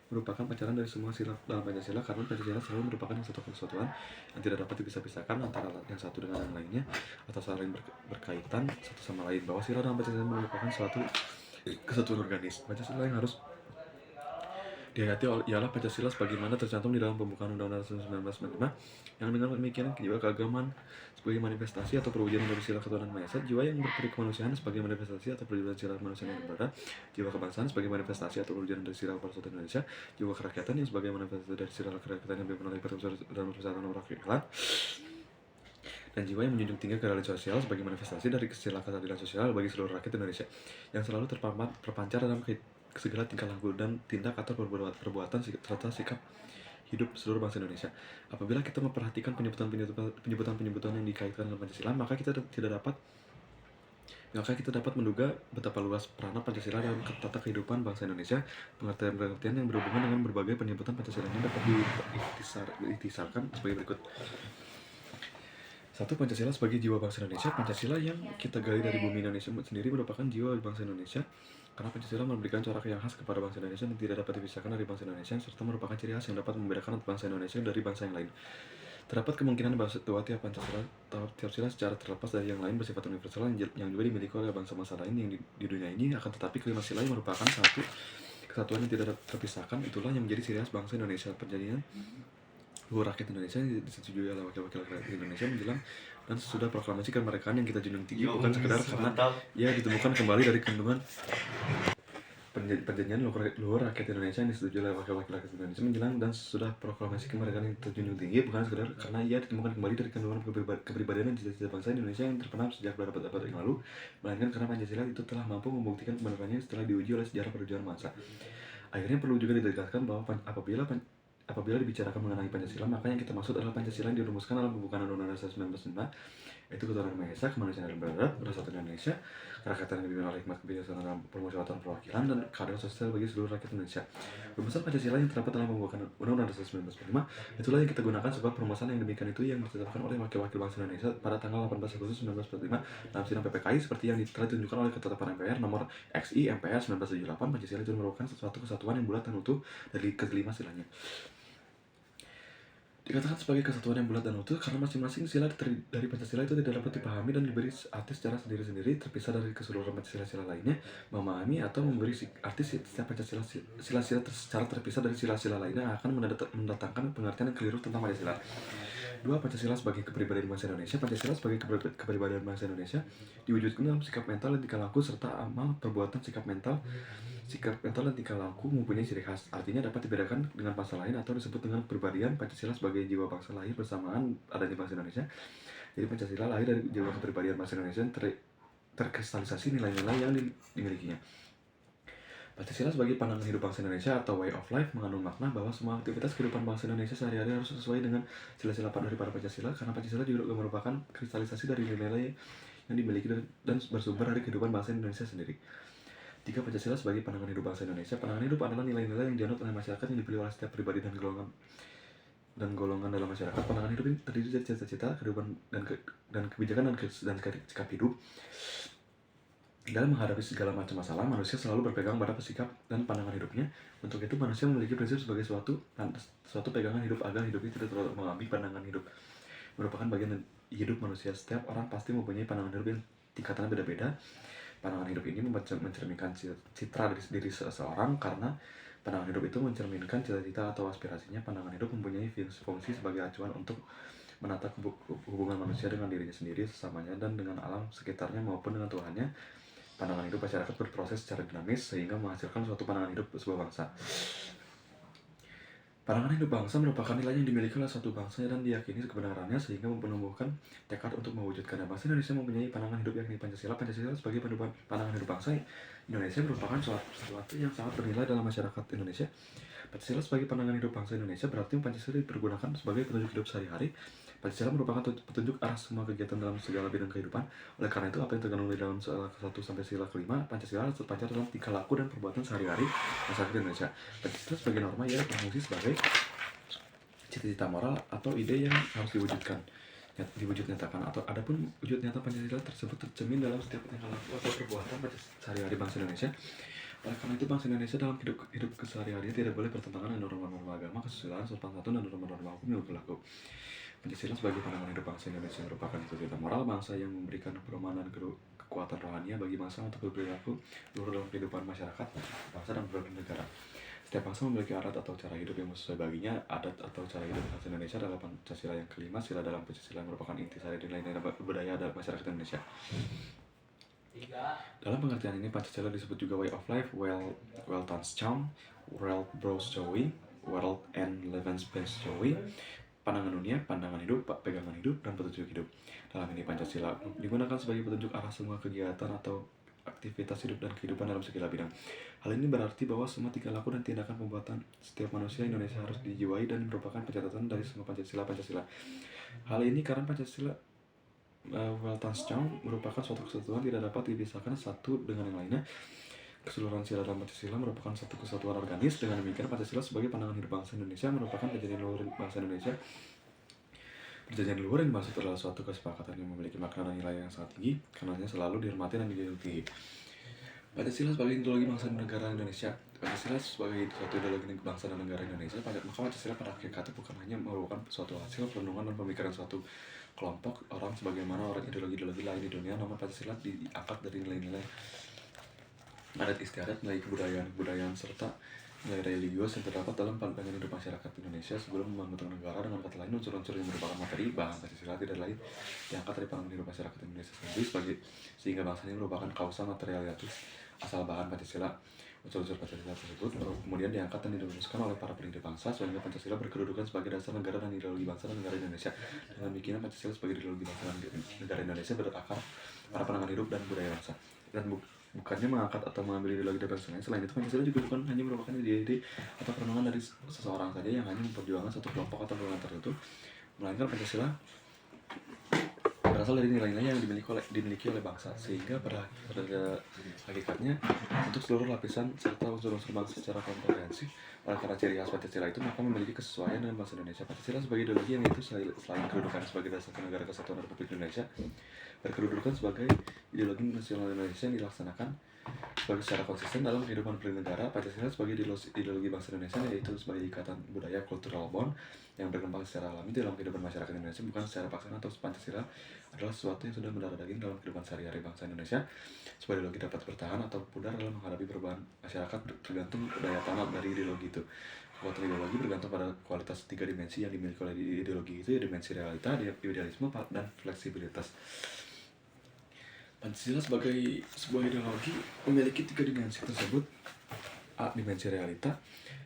merupakan pancaran dari semua sila dalam Pancasila, karena Pancasila selalu merupakan satu kesatuan yang tidak dapat dipisah-pisahkan antara yang satu dengan yang lainnya atau saling berkaitan satu sama lain. Bahwa sila dalam Pancasila merupakan suatu kesatuan organis. Pancasila yang harus dihayati ialah Pancasila sebagaimana tercantum di dalam pembukaan Undang-Undang 1945, yang dengan demikian jiwa keagamaan sebagai manifestasi atau perwujudan dari sila ketuhanan Maha Esa, jiwa yang berperi kemanusiaan sebagai manifestasi atau perwujudan sila kemanusiaan yang beradab, jiwa kebangsaan sebagai manifestasi atau perwujudan dari sila persatuan Indonesia, jiwa kerakyatan yang sebagai manifestasi dari sila kerakyatan yang bebas dalam persatuan rakyat, dan jiwa yang menjunjung tinggi keadilan sosial sebagai manifestasi dari sila keadilan sosial bagi seluruh rakyat Indonesia, yang selalu terpancar dalam segala tingkah laku dan tindak atau perbuatan serta sikap hidup seluruh bangsa Indonesia. Apabila kita memperhatikan penyebutan yang dikaitkan dengan Pancasila, maka kita tidak dapat Maka kita dapat menduga betapa luas peranan Pancasila dalam tata kehidupan bangsa Indonesia. Pengertian-pengertian yang berhubungan dengan berbagai penyebutan Pancasila ini dapat diikhtisarkan sebagai berikut. 1. Pancasila sebagai jiwa bangsa Indonesia. Pancasila yang kita gali dari bumi Indonesia sendiri merupakan jiwa bangsa Indonesia, karena Pancasila memberikan corak yang khas kepada bangsa Indonesia dan tidak dapat dipisahkan dari bangsa Indonesia, serta merupakan ciri khas yang dapat membedakan bangsa Indonesia dari bangsa yang lain. Terdapat kemungkinan bahwa tiap Pancasila atau tiap sila secara terlepas dari yang lain bersifat universal yang juga dimiliki oleh bangsa-bangsa lain yang di dunia ini. Akan tetapi kelima sila yang merupakan satu kesatuan yang tidak terpisahkan, itulah yang menjadi ciri khas bangsa Indonesia. Perjanjian luhur rakyat Indonesia yang disetujui oleh wakil-wakil rakyat Indonesia menjelang dan sesudah proklamasi kemerdekaan yang kita junjung tinggi bukan sekedar karena ia ditemukan kembali dari kandungan perjanjian luhur rakyat Indonesia yang disetujui oleh wakil-wakil rakyat Indonesia menjelang dan sesudah proklamasi kemerdekaan yang terjunjung tinggi bukan sekedar karena ia ditemukan kembali dari kandungan kepribadian dan cita-cita bangsa Indonesia yang terpendam sejak berabad-abad yang lalu, melainkan karena Pancasila itu telah mampu membuktikan kebenarannya setelah diuji oleh sejarah perjuangan bangsa. Akhirnya perlu juga ditegaskan bahwa apabila dibicarakan mengenai Pancasila, maka yang kita maksud adalah Pancasila yang dirumuskan dalam pembukaan Undang-Undang Dasar 1945, yaitu ketuhanan Maha Esa, kemanusiaan dan beradab, persatuan Indonesia, kerakyatan yang dipimpin oleh hikmat kebijaksanaan dalam permusyawaratan perwakilan, dan keadilan sosial bagi seluruh rakyat Indonesia. Rumusan Pancasila yang terdapat dalam pembukaan Undang-Undang Dasar 1945, itulah yang kita gunakan sebab perumusan yang demikian itu yang ditetapkan oleh wakil-wakil bangsa Indonesia pada tanggal 18 Agustus 1945 dalam sidang PPKI seperti yang telah ditunjukkan oleh ketetapan MPR nomor XI MPR 1978. Pancasila itu merupakan suatu kesatuan yang bulat dan utuh dari kelima silanya. Dikatakan sebagai kesatuan yang bulat dan utuh karena masing-masing sila dari Pancasila itu tidak dapat dipahami dan diberi arti secara sendiri-sendiri terpisah dari keseluruhan Pancasila lainnya. Memahami atau memberi arti setiap Pancasila sila-sila secara terpisah dari sila-sila lainnya akan mendatangkan pengertian yang keliru tentang Pancasila. 2. Pancasila sebagai kepribadian bangsa Indonesia. Pancasila sebagai kepribadian bangsa Indonesia diwujudkan dalam sikap mental dan tingkah laku serta amal perbuatan. Sikap mental dan tingkah laku mempunyai ciri khas, artinya dapat dibedakan dengan bangsa lain atau disebut dengan kepribadian. Pancasila sebagai jiwa bangsa lahir bersamaan adanya bangsa Indonesia. Jadi Pancasila lahir dari jiwa kepribadian bangsa Indonesia yang terkristalisasi nilai-nilai yang dimilikinya. Pancasila sebagai pandangan hidup bangsa Indonesia atau way of life mengandung makna bahwa semua aktivitas kehidupan bangsa Indonesia sehari-hari harus sesuai dengan sila-sila daripada Pancasila, karena Pancasila juga merupakan kristalisasi dari nilai-nilai yang dimiliki dan bersumber dari kehidupan bangsa Indonesia sendiri. 3. Pancasila sebagai pandangan hidup bangsa Indonesia. Pandangan hidup adalah nilai-nilai yang dianut oleh masyarakat yang dipilih oleh setiap pribadi dan golongan dalam masyarakat. Pandangan hidup ini terdiri dari cita-cita, kehidupan dan kebijakan dan sikap hidup. Dalam menghadapi segala macam masalah, manusia selalu berpegang pada sikap dan pandangan hidupnya. Untuk itu, manusia memiliki prinsip sebagai suatu pegangan hidup agar hidupnya tidak terlalu mengambil pandangan hidup. Merupakan bagian hidup manusia. Setiap orang pasti mempunyai pandangan hidup yang tingkatannya beda-beda. Pandangan hidup ini mencerminkan citra diri seseorang karena pandangan hidup itu mencerminkan cita-cita atau aspirasinya. Pandangan hidup mempunyai fungsi sebagai acuan untuk menata hubungan manusia dengan dirinya sendiri, sesamanya, dan dengan alam sekitarnya maupun dengan Tuhannya. Pandangan hidup masyarakat berproses secara dinamis sehingga menghasilkan suatu pandangan hidup sebuah bangsa. Pandangan hidup bangsa merupakan nilai yang dimiliki oleh suatu bangsa dan diyakini kebenarannya sehingga menumbuhkan tekad untuk mewujudkannya. Bangsa Indonesia mempunyai pandangan hidup yakni Pancasila. Pancasila sebagai pandangan hidup bangsa Indonesia merupakan sesuatu yang sangat bernilai dalam masyarakat Indonesia. Pancasila sebagai pandangan hidup bangsa Indonesia berarti Pancasila dipergunakan sebagai petunjuk hidup sehari-hari. Pancasila merupakan petunjuk arah semua kegiatan dalam segala bidang kehidupan. Oleh karena itu, apa yang terkandung di dalam sila 1 sampai sila kelima Pancasila terpancar dalam tingkah laku dan perbuatan sehari-hari masyarakat Indonesia. Pancasila sebagai norma ia berfungsi sebagai cita-cita moral atau ide yang harus diwujud nyatakan. Adapun wujud nyata Pancasila tersebut tercermin dalam setiap tingkah laku atau perbuatan sehari-hari bangsa Indonesia. Oleh karena itu, bangsa Indonesia dalam hidup kesehariannya tidak boleh bertentangan dengan norma-norma agama, kesusilaan, sopan santun, dan norma-norma hukum yang berlaku. Pancasila sebagai pandangan hidup bangsa Indonesia merupakan cita-cita moral bangsa yang memberikan perumahan dan kekuatan rohania bagi bangsa untuk berperilaku luhur dalam kehidupan masyarakat, bangsa, dan bernegara. Setiap bangsa memiliki adat atau cara hidup yang sesuai baginya. Adat atau cara hidup bangsa Indonesia adalah Pancasila yang kelima. Sila dalam Pancasila yang merupakan intisari nilai-nilai budaya dalam masyarakat Indonesia. Dalam pengertian ini, Pancasila disebut juga way of life, Weltanschauung, Weltbrouwstheorie, World and Levensbeschouwing, pandangan dunia, pandangan hidup, pegangan hidup, dan petunjuk hidup. Dalam ini Pancasila digunakan sebagai petunjuk arah semua kegiatan atau aktivitas hidup dan kehidupan dalam segala bidang. Hal ini berarti bahwa semua tingkah laku dan tindakan pembuatan setiap manusia Indonesia harus dijiwai dan merupakan pencatatan dari semua Pancasila. Hal ini karena Pancasila Weltanschauung merupakan suatu kesatuan tidak dapat dipisahkan satu dengan yang lainnya. Keseluruhan sila dalam Pancasila merupakan satu kesatuan organis. Dengan demikian, Pancasila sebagai pandangan hidup bangsa Indonesia merupakan perjanjian luhur bangsa Indonesia. Perjanjian luhur yang dimaksud adalah suatu kesepakatan yang memiliki makna dan nilai yang sangat tinggi, karenanya selalu dihormati dan digeluti. Pancasila sebagai ideologi bangsa dan negara Indonesia. Pancasila sebagai suatu ideologi bangsa dan negara Indonesia, maka Pancasila pada hakikatnya bukan hanya merupakan suatu hasil perenungan dan pemikiran suatu kelompok orang sebagaimana orang ideologi-ideologi lain di dunia, namun Pancasila diangkat dari nilai-nilai adat istiadat, nilai kebudayaan, serta nilai religius yang terdapat dalam pandangan hidup masyarakat Indonesia sebelum membentuk negara. Dengan kata lain, unsur-unsur yang merupakan materi bahan Pancasila tidak lain diangkat dari pandangan hidup masyarakat Indonesia sendiri sehingga bangsa ini merupakan kausa materialitas asal bahan Pancasila. Unsur-unsur Pancasila tersebut kemudian diangkat dan dirumuskan oleh para pendiri bangsa sehingga Pancasila berkedudukan sebagai dasar negara dan ideologi bangsa dan negara Indonesia. Dengan demikian, Pancasila sebagai ideologi bangsa dan negara Indonesia berakar pada pandangan hidup dan budaya bangsa, dan bukannya mengangkat atau mengambil ideologi dari bangsa lain. Selain itu, Pancasila juga bukan hanya merupakan ide-ide atau perenungan dari seseorang saja yang hanya memperjuangkan satu kelompok atau golongan tertentu, melainkan Pancasila berasal dari nilai-nilai yang dimiliki oleh bangsa, sehingga pada hakikatnya untuk seluruh lapisan serta unsur-unsur bangsa secara komprehensif. Oleh karena ciri khas Pancasila itu, maka memiliki kesesuaian dengan bangsa Indonesia. Pancasila sebagai ideologi yang itu selain kedudukan sebagai dasar negara kesatuan Republik Indonesia, berkedudukan sebagai ideologi nasional Indonesia yang dilaksanakan secara konsisten dalam kehidupan bernegara. Pancasila sebagai ideologi bangsa Indonesia yaitu sebagai ikatan budaya cultural bond yang berkembang secara alami dalam kehidupan masyarakat Indonesia, bukan secara paksaan. Atau Pancasila adalah sesuatu yang sudah mendarah daging dalam kehidupan sehari-hari bangsa Indonesia. Sebuah ideologi dapat bertahan atau pudar dalam menghadapi perubahan masyarakat tergantung daya tahan dari ideologi itu. Kekuatan ideologi bergantung pada kualitas 3 dimensi yang dimiliki oleh ideologi itu, dimensi realita, idealisme, dan fleksibilitas. Pancasila sebagai sebuah ideologi memiliki 3 dimensi tersebut. A. Dimensi realita,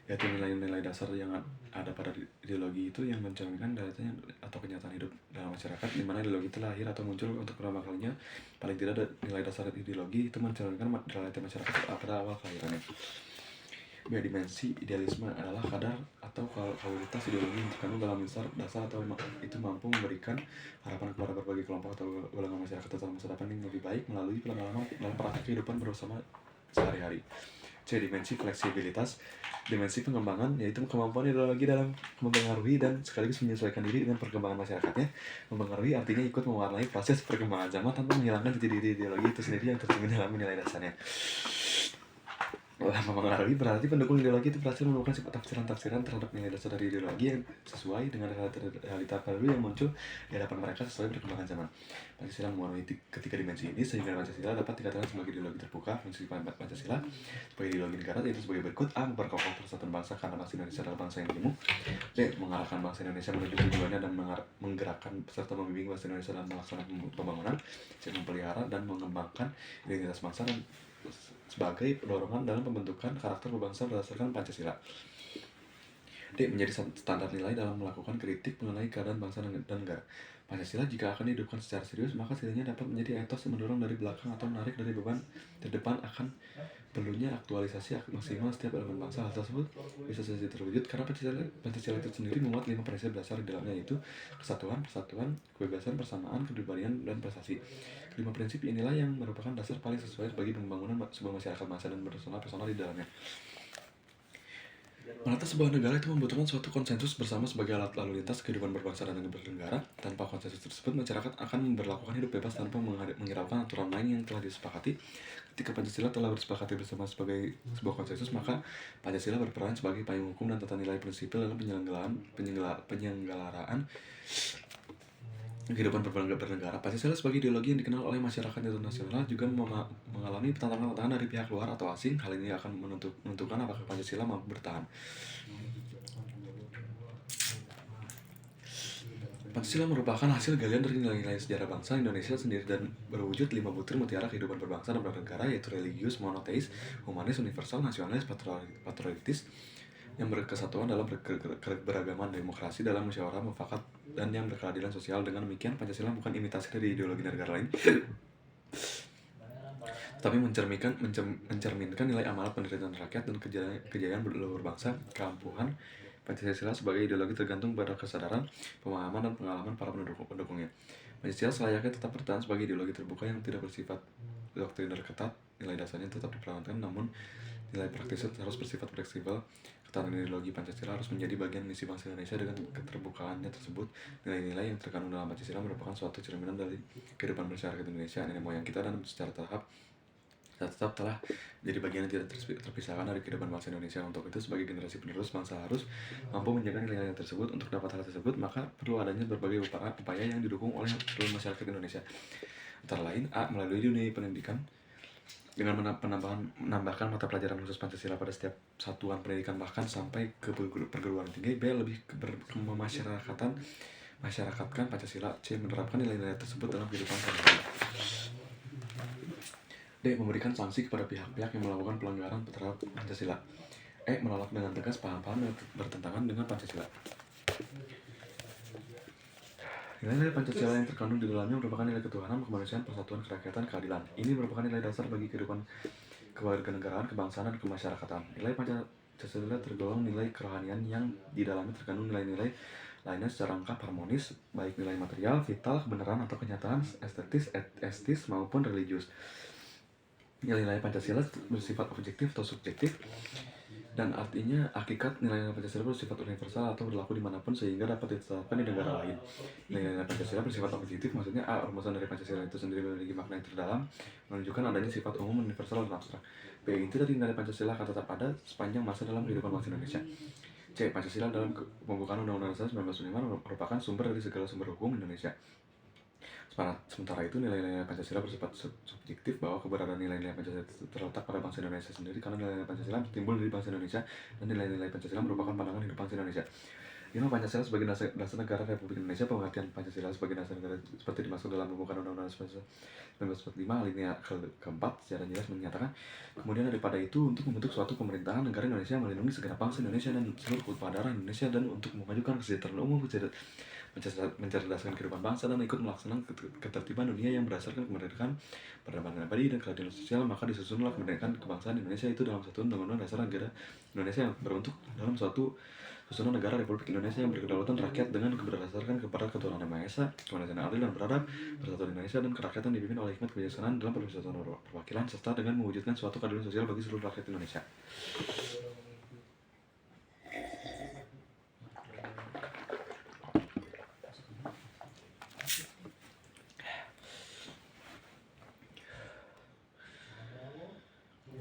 yaitu nilai-nilai dasar yang ada pada ideologi itu yang mencerminkan datanya atau kenyataan hidup dalam masyarakat, di mana ideologi itu lahir atau muncul untuk pertama kalinya. Paling tidak nilai dasar ideologi itu mencerminkan realita masyarakat pada awal kelahirannya. B. Dimensi idealisme adalah kadar atau kualitas ideologi yang terkandung dalam dasar atau itu mampu memberikan harapan kepada berbagai kelompok atau golongan masyarakat tentang masa depan yang lebih baik melalui pengalaman dalam praktik kehidupan bersama sehari-hari. C. Dimensi fleksibilitas, dimensi pengembangan, yaitu kemampuan ideologi dalam mempengaruhi dan sekaligus menyesuaikan diri dengan perkembangan masyarakatnya. Mempengaruhi artinya ikut mewarnai proses perkembangan zaman tanpa menghilangkan jati diri ideologi itu sendiri yang tercermin dalam nilai dasarnya. Mempengaruhi berarti pendukung ideologi itu berhasil menemukan tafsiran-tafsiran terhadap nilai dasar dari ideologi yang sesuai dengan realita baru yang muncul di hadapan mereka sesuai perkembangan zaman. Pancasila memenuhi ketiga dimensi ini sehingga Pancasila dapat dikatakan sebagai ideologi terbuka. Fungsi Pancasila sebagai ideologi negara yaitu sebagai berikut: A. Memperkokoh persatuan bangsa karena bangsa Indonesia adalah bangsa yang gemuk. B. Mengarahkan bangsa Indonesia menuju tujuannya dan menggerakkan serta membimbing bangsa Indonesia dalam melaksanakan pembangunan. C. Memelihara dan mengembangkan identitas bangsa dan sebagai dorongan dalam pembentukan karakter berbangsa berdasarkan Pancasila. D. Menjadi standar nilai dalam melakukan kritik mengenai keadaan bangsa dan negara. Pancasila jika akan dihidupkan secara serius, maka setidaknya dapat menjadi etos yang mendorong dari belakang atau menarik dari beban terdepan akan perlunya aktualisasi maksimal setiap elemen bangsa. Hal tersebut bisa saja terwujud karena Pancasila itu sendiri memuat 5 prinsip dasar di dalamnya, yaitu kesatuan, persatuan, kebebasan, persamaan, kepribadian, dan prestasi. Kelima prinsip inilah yang merupakan dasar paling sesuai bagi pembangunan sebuah masyarakat bangsa dan personal di dalamnya. Menata sebuah negara itu membutuhkan suatu konsensus bersama sebagai alat lalu lintas kehidupan berbangsa dan bernegara. Tanpa konsensus tersebut, masyarakat akan memperlakukan hidup bebas tanpa menghiraukan aturan lain yang telah disepakati. Ketika Pancasila telah bersepakati bersama sebagai sebuah konsensus, maka Pancasila berperan sebagai payung hukum dan tata nilai prinsipil dalam penyelenggaraan kehidupan bernegara. Pancasila sebagai ideologi yang dikenal oleh masyarakat internasional juga mengalami tantangan dari pihak luar atau asing. Hal ini akan menentukan apakah Pancasila mampu bertahan. Pancasila merupakan hasil galian dari nilai-nilai sejarah bangsa Indonesia sendiri dan berwujud 5 butir mutiara kehidupan berbangsa dan bernegara, yaitu religius, monoteis, humanis, universal, nasionalis, patriotis, yang berkesatuan dalam keberagaman, demokrasi dalam musyawarah mufakat, dan yang berkeadilan sosial. Dengan demikian, Pancasila bukan imitasi dari ideologi negara lain, tapi mencerminkan nilai amanat penderitaan rakyat dan kejayaan berbangsa. Keampuhan Pancasila sebagai ideologi tergantung pada kesadaran, pemahaman, dan pengalaman para pendukungnya. Pancasila selayaknya tetap bertahan sebagai ideologi terbuka yang tidak bersifat doktriner ketat, nilai dasarnya tetap dipertahankan, namun nilai praktisnya harus bersifat fleksibel. Ketahanan ideologi Pancasila harus menjadi bagian misi bangsa Indonesia. Dengan keterbukaannya tersebut, nilai-nilai yang terkandung dalam Pancasila merupakan suatu cerminan dari kehidupan masyarakat Indonesia, nenek moyang kita, dan secara tetap telah jadi bagian yang tidak terpisahkan dari kehidupan bangsa Indonesia. Untuk itu, sebagai generasi penerus, bangsa harus mampu menjaga nilai-nilai tersebut. Untuk dapat hal tersebut, maka perlu adanya berbagai upaya yang didukung oleh seluruh masyarakat Indonesia. Antara lain, A. Melalui dunia pendidikan dengan menambahkan mata pelajaran khusus Pancasila pada setiap satuan pendidikan, bahkan sampai ke perguruan tinggi. B. Lebih masyarakatkan Pancasila. C. Menerapkan nilai-nilai tersebut dalam kehidupan sehari-hari. D. Memberikan sanksi kepada pihak-pihak yang melakukan pelanggaran terhadap Pancasila. E. Menolak dengan tegas paham-paham yang bertentangan dengan Pancasila. Nilai-nilai Pancasila yang terkandung di dalamnya merupakan nilai ketuhanan, kemanusiaan, persatuan, kerakyatan, keadilan. Ini merupakan nilai dasar bagi kehidupan kewarganegaraan, kebangsaan, dan kemasyarakatan. Nilai Pancasila tergolong nilai kerohanian yang di dalamnya terkandung nilai-nilai lainnya secara lengkap harmonis, baik nilai material, vital, kebenaran atau kenyataan, estetis, estis maupun religius. Nilai-nilai Pancasila bersifat objektif atau subjektif, dan artinya hakikat nilai-nilai Pancasila bersifat universal atau berlaku dimanapun sehingga dapat ditetapkan di negara lain. Nilai-nilai Pancasila bersifat objektif, maksudnya A. Rumusan dari Pancasila itu sendiri memiliki makna yang terdalam, menunjukkan adanya sifat umum, universal, dan abstrak. B. Inti dari nilai Pancasila akan tetap ada sepanjang masa dalam kehidupan bangsa Indonesia. C. Pancasila dalam pembukaan Undang-Undang Dasar 1945 merupakan sumber dari segala sumber hukum Indonesia. Sementara itu, nilai-nilai Pancasila bersifat subjektif, bahwa keberadaan nilai-nilai Pancasila terletak pada bangsa Indonesia sendiri, karena nilai-nilai Pancasila timbul dari bangsa Indonesia, dan nilai-nilai Pancasila merupakan pandangan hidup bangsa Indonesia. 5. Pancasila sebagai dasar negara Republik Indonesia. Pengertian Pancasila sebagai dasar negara seperti dimaksud dalam pembukaan Undang-Undang 1945 alinea keempat secara jelas menyatakan, kemudian daripada itu, untuk membentuk suatu pemerintahan negara Indonesia, melindungi segenap bangsa Indonesia dan seluruh tumpah darah Indonesia, dan untuk memajukan kesejahteraan umum, mencerdaskan kehidupan bangsa, dan ikut melaksanakan ketertiban dunia yang berdasarkan kemerdekaan, perdamaian abadi, dan keadilan sosial. Maka disusunlah kemerdekaan kebangsaan Indonesia itu dalam satu Undang-Undang Dasar Negara Indonesia yang berbentuk dalam suatu susunan negara Republik Indonesia yang berkedaulatan rakyat dengan berdasarkan kepada ketuhanan yang Maha Esa, kemanusiaan adil dan beradab, persatuan Indonesia, dan kerakyatan dipimpin oleh hikmat kebijaksanaan dalam persatuan perwakilan, serta dengan mewujudkan suatu keadilan sosial bagi seluruh rakyat Indonesia.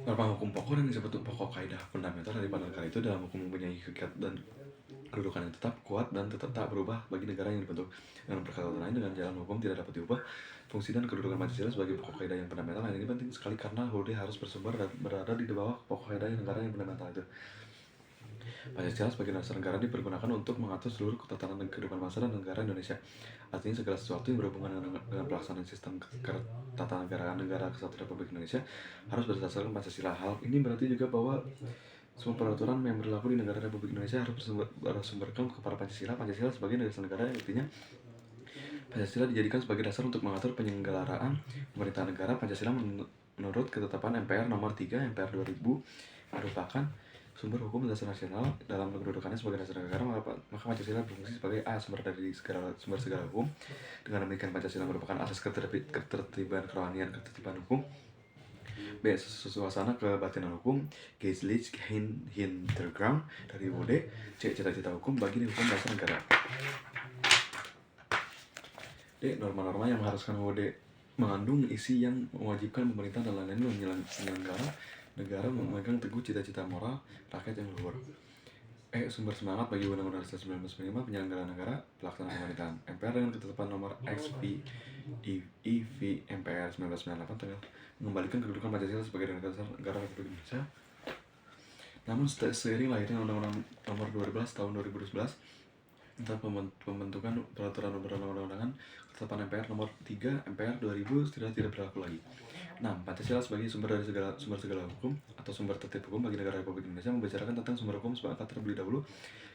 Norma hukum pokok yang disebut pokok kaidah fundamental daripada negara itu dalam hukum mempunyai hakikat dan kedudukan yang tetap, kuat, dan tetap tak berubah bagi negara yang dibentuk. Dengan perkataan lain, dengan jalan hukum tidak dapat diubah. Fungsi dan kedudukan Pancasila sebagai pokok kaidah yang fundamental ini penting sekali karena HUD harus bersumber dan berada di bawah pokok kaidah negara yang fundamental itu. Pancasila sebagai dasar negara dipergunakan untuk mengatur seluruh ketatanan kehidupan bangsa dan negara Indonesia. Artinya segala sesuatu yang berhubungan dengan pelaksanaan sistem ketatanegaraan negara kesatuan Republik Indonesia harus berdasarkan Pancasila. Hal ini berarti juga bahwa semua peraturan yang berlaku di negara Republik Indonesia harus bersumberkan kepada Pancasila. Pancasila sebagai dasar negara, artinya Pancasila dijadikan sebagai dasar untuk mengatur penyelenggaraan pemerintahan negara. Pancasila menurut ketetapan MPR nomor 3 MPR 2000 merupakan sumber hukum dasar nasional. Dalam kedudukannya sebagai dasar negara, maka Pancasila berfungsi sebagai A. Sumber dari sumber segala hukum. Dengan demikian, Pancasila merupakan asas ketertiban kerohanian, ketertiban hukum. B. Suasana kebatinan hukum, Geistlich Hintergrund dari UUD. C. Cita-cita hukum bagi hukum dasar negara. D. Norma-norma yang mengharuskan UUD mengandung isi yang mewajibkan pemerintah dan lain-lain menyelenggara negara memegang teguh cita-cita moral rakyat yang luhur. E. Sumber semangat bagi Undang-Undang Dasar 1945 penyelenggaraan negara, pelaksanaan pemerintahan. MPR dengan ketetapan nomor XP EV MPR 1998 telah mengembalikan kedudukan Pancasila sebagai dasar negara Republik Indonesia. Namun seiring lahirnya Undang-Undang nomor 12 tahun 2011 tentang pembentukan peraturan perundang-undangan, ketetapan MPR nomor 3 MPR 2000 tidak berlaku lagi. 6. Pancasila sebagai sumber segala hukum atau sumber tertib hukum bagi negara Republik Indonesia. Membicarakan tentang sumber hukum sebagai terlebih dahulu,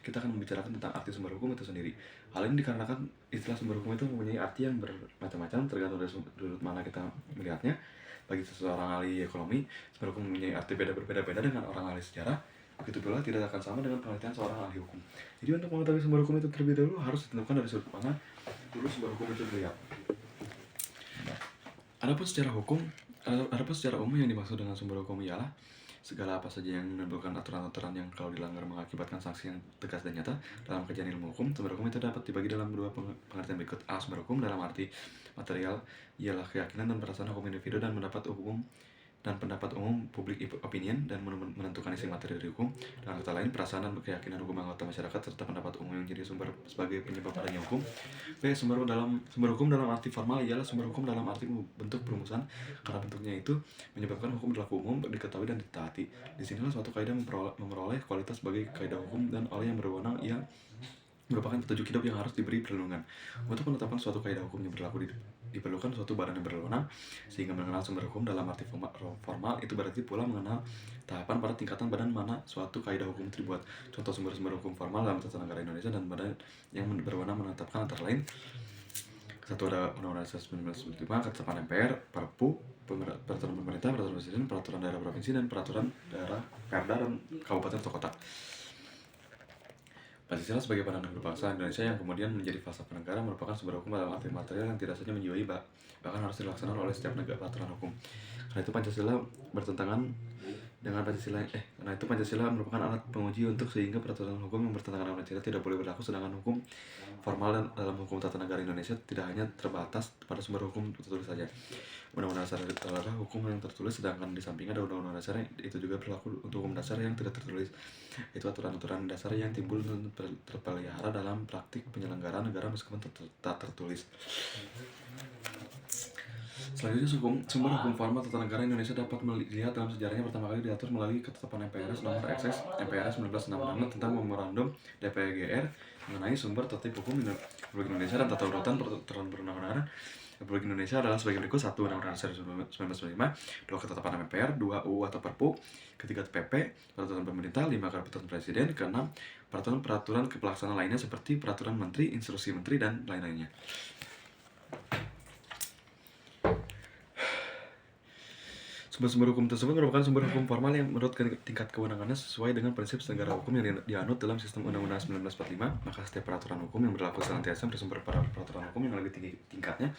kita akan membicarakan tentang arti sumber hukum itu sendiri. Hal ini dikarenakan istilah sumber hukum itu mempunyai arti yang bermacam-macam tergantung dari sudut mana kita melihatnya. Bagi seseorang ahli ekonomi, sumber hukum mempunyai arti berbeda-beda dengan orang ahli sejarah. begitu pula tidak akan sama dengan penelitian seorang ahli hukum. Jadi untuk mengetahui sumber hukum itu terlebih dahulu harus ditentukan dari sudut mana dulu sumber hukum itu dilihat. Adapun secara umum yang dimaksud dengan sumber hukum ialah segala apa saja yang menimbulkan aturan-aturan yang kalau dilanggar mengakibatkan sanksi yang tegas dan nyata. Dalam kajian ilmu hukum, sumber hukum itu dapat dibagi dalam dua pengertian berikut. A. Sumber hukum dalam arti material ialah keyakinan dan perasaan hukum individu dan pendapat umum public opinion dan menentukan isi materi dari hukum. Dengan kata lain, perasaan dan keyakinan hukum anggota masyarakat serta pendapat umum yang jadi sumber sebagai penyebab adanya hukum. B. Sumber hukum dalam arti formal ialah sumber hukum dalam arti bentuk perumusan, karena bentuknya itu menyebabkan hukum berlaku umum, diketahui dan ditaati. Di sinilah suatu kaidah memperoleh kualitas sebagai kaidah hukum dan oleh yang berwenang yang merupakan petunjuk hidup yang harus diberi perlindungan. Untuk menetapkan suatu kaidah hukum yang berlaku diperlukan suatu badan yang berwenang, sehingga mengenal sumber hukum dalam arti formal itu berarti pula mengenal tahapan pada tingkatan badan mana suatu kaidah hukum dibuat. Contoh sumber-sumber hukum formal dalam tata negara Indonesia dan badan yang berwenang menetapkan antara lain: satu, ada Undang-Undang 1945, Ketetapan MPR, Perpu, Peraturan Pemerintah, Peraturan Presiden, Peraturan Daerah Provinsi, dan Peraturan Daerah Perda dan Kabupaten atau Kota. Pancasila sebagai pandangan berbangsa Indonesia yang kemudian menjadi falsafah negara merupakan sumber hukum dalam arti material yang tidak saja menjiwai bahkan harus dilaksanakan oleh setiap negara peraturan hukum. Karena itu Pancasila merupakan alat penguji untuk sehingga peraturan hukum yang bertentangan dengan Pancasila tidak boleh berlaku, sedangkan hukum formal dan dalam hukum tata negara Indonesia tidak hanya terbatas pada sumber hukum tertulis saja. Undang-undang dasar adalah hukum yang tertulis, sedangkan di sampingnya ada undang-undang dasar itu juga berlaku untuk hukum dasar yang tidak tertulis. Itu aturan-aturan dasar yang timbul dan terpelihara dalam praktik penyelenggaraan negara meskipun tak tertulis. Selanjutnya, sumber hukum formal tata negara Indonesia dapat dilihat dalam sejarahnya pertama kali diatur melalui Ketetapan MPRS nomor XX MPRS 1966 tentang Memorandum DPGR mengenai sumber tertib hukum Republik Indonesia dan tata urutan peraturan perundang-undangan Republik Indonesia adalah sebagai berikut: 1. Undang-Undang Dasar 1945, 2. Ketetapan MPR, 2. UU atau Perpu, 3. TPP, Peraturan Pemerintah, 5. Peraturan Presiden, 6. Peraturan kepelaksanaan lainnya seperti Peraturan Menteri, Instruksi Menteri, dan lain-lainnya. Sumber-sumber hukum tersebut merupakan sumber hukum formal yang menurut tingkat kewenangannya sesuai dengan prinsip negara hukum yang dianut dalam sistem Undang-Undang 1945. Maka setiap peraturan hukum yang berlaku senantiasa bersumber pada peraturan hukum yang lebih tinggi tingkatnya.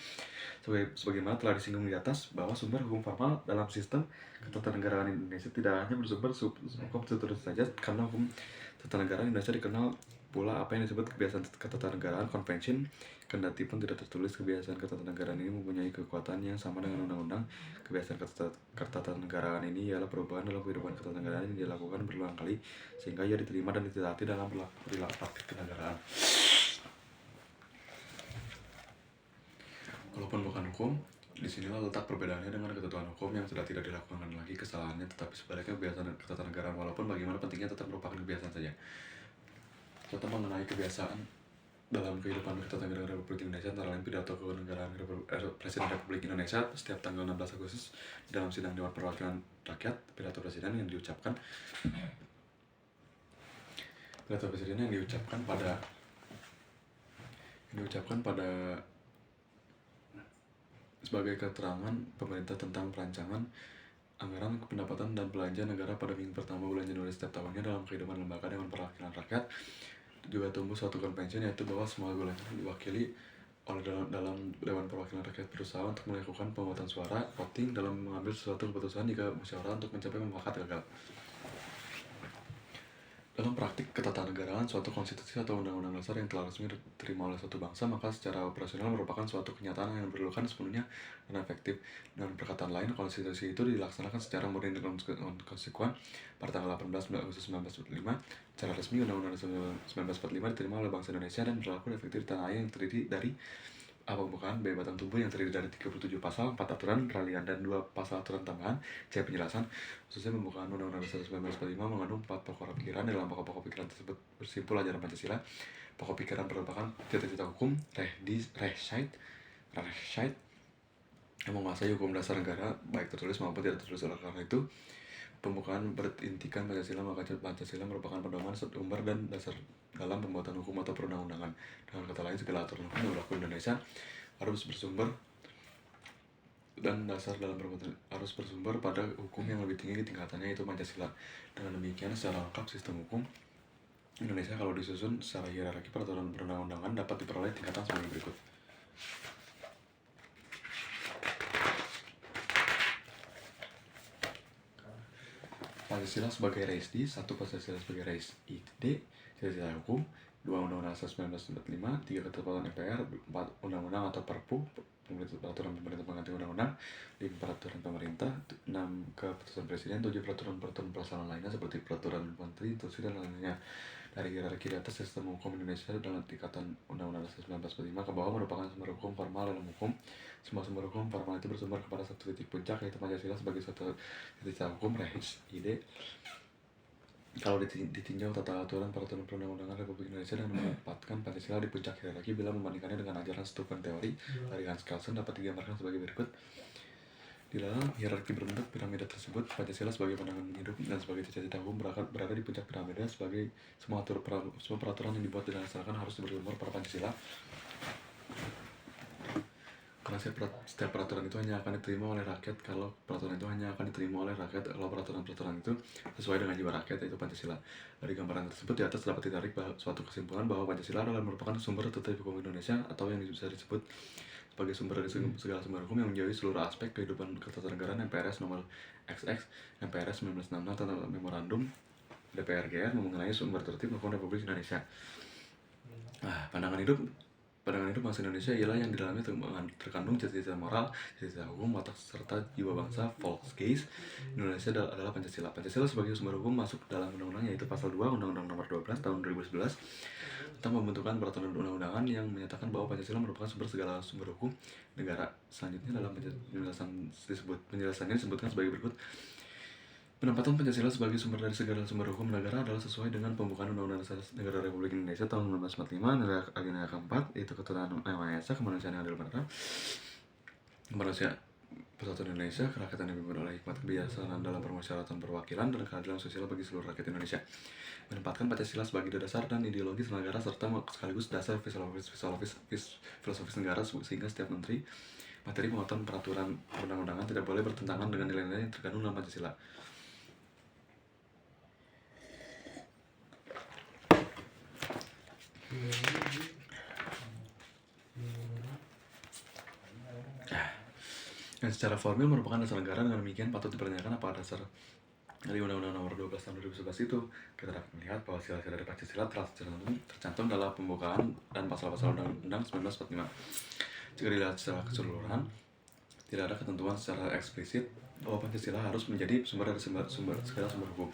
Sebagaimana telah disinggung di atas, bahwa sumber hukum formal dalam sistem ketatanegaraan Indonesia tidak hanya bersumber hukum tertulis saja, karena hukum ketatanegaraan Indonesia dikenal pula apa yang disebut kebiasaan ketatanegaraan convention. Kendati pun tidak tertulis, kebiasaan ketatanegaraan ini mempunyai kekuatan yang sama dengan undang-undang. Kebiasaan ketatanegaraan ini ialah perubahan dalam kehidupan ketatanegaraan yang dilakukan berulang kali sehingga ia diterima dan ditaati dalam perilaku praktik kenegaraan. Walaupun bukan hukum, disinilah letak perbedaannya dengan ketentuan hukum yang sudah tidak dilakukan lagi kesalahannya, tetapi sebaliknya kebiasaan ketatanegaraan walaupun bagaimana pentingnya tetap merupakan kebiasaan saja. Contoh mengenai kebiasaan dalam kehidupan ketatanegaraan Republik Indonesia antara lain pidato kenegaraan Presiden Republik Indonesia setiap tanggal 16 Agustus dalam sidang Dewan Perwakilan Rakyat. Pidato presiden yang diucapkan pada sebagai keterangan pemerintah tentang perancangan anggaran pendapatan dan belanja negara pada minggu pertama bulan Januari setiap tahunnya dalam kehidupan lembaga Dewan Perwakilan Rakyat. Juga tumbuh suatu konvensi yaitu bahwa semua golongan diwakili oleh dalam Dewan Perwakilan Rakyat berusaha untuk melakukan pemungutan suara voting dalam mengambil suatu keputusan jika musyawarah untuk mencapai mufakat gagal. Dalam praktik ketatanegaraan, suatu konstitusi atau undang-undang dasar yang telah resmi diterima oleh suatu bangsa, maka secara operasional merupakan suatu kenyataan yang diperlukan sepenuhnya dan efektif. Dengan perkataan lain, konstitusi itu dilaksanakan secara murni dan konsekuen. Pada tanggal 18 Agustus 1945, secara resmi Undang-Undang 1945 diterima oleh bangsa Indonesia dan berlaku efektif di tanah air yang terdiri dari pembukaan B. Batang tubuh yang terdiri dari 37 pasal, 4 aturan peralihan, dan 2 pasal aturan tambahan. C. Penjelasan. Khususnya pembukaan Undang-Undang Dasar 1945 mengandung 4 pokok pikiran. Dalam pokok-pokok pikiran tersebut bersimpul ajaran Pancasila. Pokok pikiran merupakan cita-cita hukum, Rechtsstaat, yang menguasai hukum dasar negara, baik tertulis maupun tidak tertulis. Oleh karena itu, pembukaan berintikan Pancasila, maka Pancasila merupakan pedoman sumber dan dasar dalam pembuatan hukum atau perundang-undangan. Dengan kata lain, segala aturan hukum yang berlaku di Indonesia harus bersumber dan dasar dalam perbuatan harus bersumber pada hukum yang lebih tinggi tingkatannya, yaitu Pancasila. Dengan demikian, secara lengkap sistem hukum Indonesia kalau disusun secara hierarki peraturan perundang-undangan dapat diperoleh tingkatan sebagai berikut. Pancasila sebagai rais D, 1 Pancasila sebagai rais ID, cita-cita hukum, 2 Undang-Undang Dasar 1945, 3 Ketetapan MPR, 4 Undang-Undang atau Perpu, peraturan pemerintah pengganti undang-undang, 5 peraturan pemerintah, 6 keputusan presiden, 7 peraturan pelaksanaan lainnya seperti peraturan menteri, instruksi dan lainnya. Dari hierarki di atas, sistem hukum Indonesia dalam tingkatan Undang-Undang Dasar 1945 ke bawah merupakan sumber hukum formal dalam hukum. Semua sumber hukum formal itu bersumber kepada satu titik puncak, yaitu Pancasila sebagai suatu titik hukum rais ID. Kalau ditinjau tata aturan peraturan perundang-undangan Republik Indonesia dan menempatkan Pancasila di puncak hierarki bila membandingkannya dengan ajaran Steuben teori dari Hans Kelsen dapat digambarkan sebagai berikut. Di dalam hierarki berbentuk piramida tersebut, Pancasila sebagai pandangan hidup dan sebagai cita-cita hukum berada di puncak piramida. Sebagai semua peraturan yang dibuat dan dilaksanakan harus bersumber pada Pancasila. Karena setiap peraturan itu hanya akan diterima oleh rakyat kalau peraturan itu sesuai dengan jiwa rakyat, yaitu Pancasila. Dari gambaran tersebut di atas dapat ditarik suatu kesimpulan bahwa Pancasila adalah merupakan sumber tertib hukum Indonesia, atau yang bisa disebut sebagai sumber dari segala sumber hukum yang menjauhi seluruh aspek kehidupan ketatanegaraan. MPRS nomor XX MPRS 1966 tentang memorandum DPR-GR mengenai sumber tertib hukum Republik Indonesia. Pandangan hidup bangsa Indonesia ialah yang di dalamnya terkandung cita-cita moral, cita-cita hukum, watak serta jiwa bangsa. Volksgeist Indonesia adalah Pancasila. Pancasila sebagai sumber hukum masuk dalam undang-undang, yaitu pasal 2 Undang-Undang Nomor 12 Tahun 2011 tentang pembentukan peraturan undang-undangan yang menyatakan bahwa Pancasila merupakan segala sumber hukum negara. Selanjutnya dalam penjelasannya disebutkan sebagai berikut. Penempatan Pancasila sebagai sumber dari segala sumber hukum negara adalah sesuai dengan pembukaan Undang-Undang Dasar Negara Republik Indonesia tahun 1945, alinea keempat, yaitu keturunan Yang Maha Esa, kemanusiaan yang adil benar, kemanusiaan persatuan Indonesia, kerakyatan yang dipimpin oleh hikmat kebijaksanaan dalam permusyawaratan perwakilan, dan keadilan sosial bagi seluruh rakyat Indonesia. Menempatkan Pancasila sebagai dasar dan ideologis negara serta sekaligus dasar filosofis negara, sehingga setiap materi penguatan peraturan perundang-undangan tidak boleh bertentangan dengan nilai-nilai yang terkandung dalam Pancasila. Dan secara formil merupakan dasar negara. Dengan demikian patut dipertanyakan apakah dasar dari Undang-Undang Nomor 12 Tahun 2011 itu. Kita dapat melihat bahwa sila-sila dari Pancasila telah tercantum dalam pembukaan dan pasal-pasal Undang-Undang 1945. Jika dilihat secara keseluruhan, tidak ada ketentuan secara eksplisit bahwa Pancasila harus menjadi sumber dari segala sumber hukum.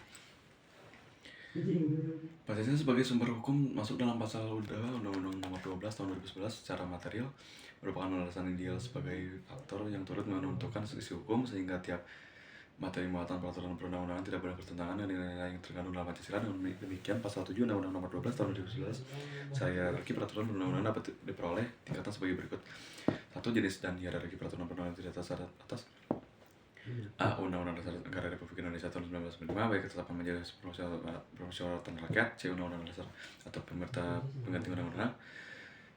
Pancasila sebagai sumber hukum masuk dalam pasal Undang-Undang Nomor 12 Tahun 2011 secara material merupakan landasan ideal sebagai faktor yang turut menentukan isi hukum, sehingga tiap materi muatan peraturan perundang-undangan tidak boleh bertentangan dengan nilai-nilai yang terkandung dalam Pancasila. Dengan demikian, pasal 7 Undang-Undang Nomor 12 Tahun 2011 secara hierarki peraturan perundang-undangan dapat diperoleh tingkatan sebagai berikut. 1. Jenis dan hierarki peraturan perundang-undangan di atas. A. Undang-Undang Dasar Negara Republik Indonesia tahun 1945, baik ketetapan majelis permusyawaratan rakyat. C. Undang-Undang Dasar atau pemerintah pengganti undang-undang.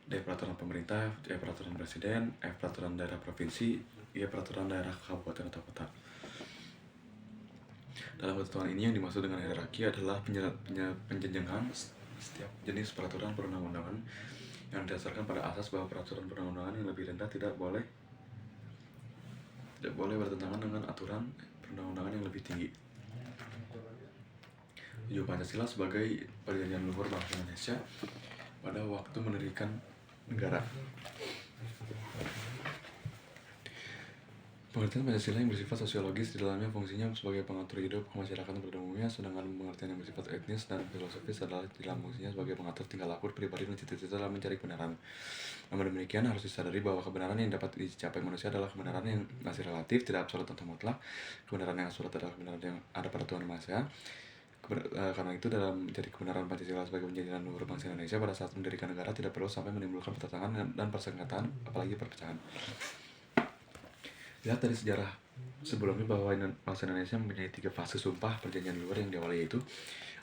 D. Peraturan pemerintah. E. Peraturan presiden. F. Peraturan daerah provinsi. G. Peraturan daerah kabupaten atau kota. Dalam ketentuan ini yang dimaksud dengan hierarki adalah penjenjangan setiap jenis peraturan perundang-undangan yang didasarkan pada asas bahwa peraturan perundang-undangan yang lebih rendah tidak boleh bertentangan dengan aturan perundang-undangan yang lebih tinggi. 7. Pancasila sebagai perjanjian luhur bangsa Indonesia pada waktu mendirikan negara. Pengertian Pancasila yang bersifat sosiologis, di dalamnya fungsinya sebagai pengatur hidup kemasyarakatan pada umumnya, sedangkan pengertian yang bersifat etnis dan filosofis adalah dalam fungsinya sebagai pengatur tingkah laku pribadi dan cita-cita dalam mencari kebenaran. Namun demikian, harus disadari bahwa kebenaran yang dapat dicapai manusia adalah kebenaran yang masih relatif, tidak absolut atau mutlak. Kebenaran yang absolut adalah kebenaran yang ada pada Tuhan Maha Esa. Karena itu, dalam menjadi kebenaran Pancasila sebagai perjanjian luhur bangsa Indonesia pada saat mendirikan negara tidak perlu sampai menimbulkan pertentangan dan persengketaan, apalagi perpecahan. Lihat dari sejarah sebelumnya bahwa bangsa Indonesia mempunyai 3 fase sumpah perjanjian luhur yang diawali, yaitu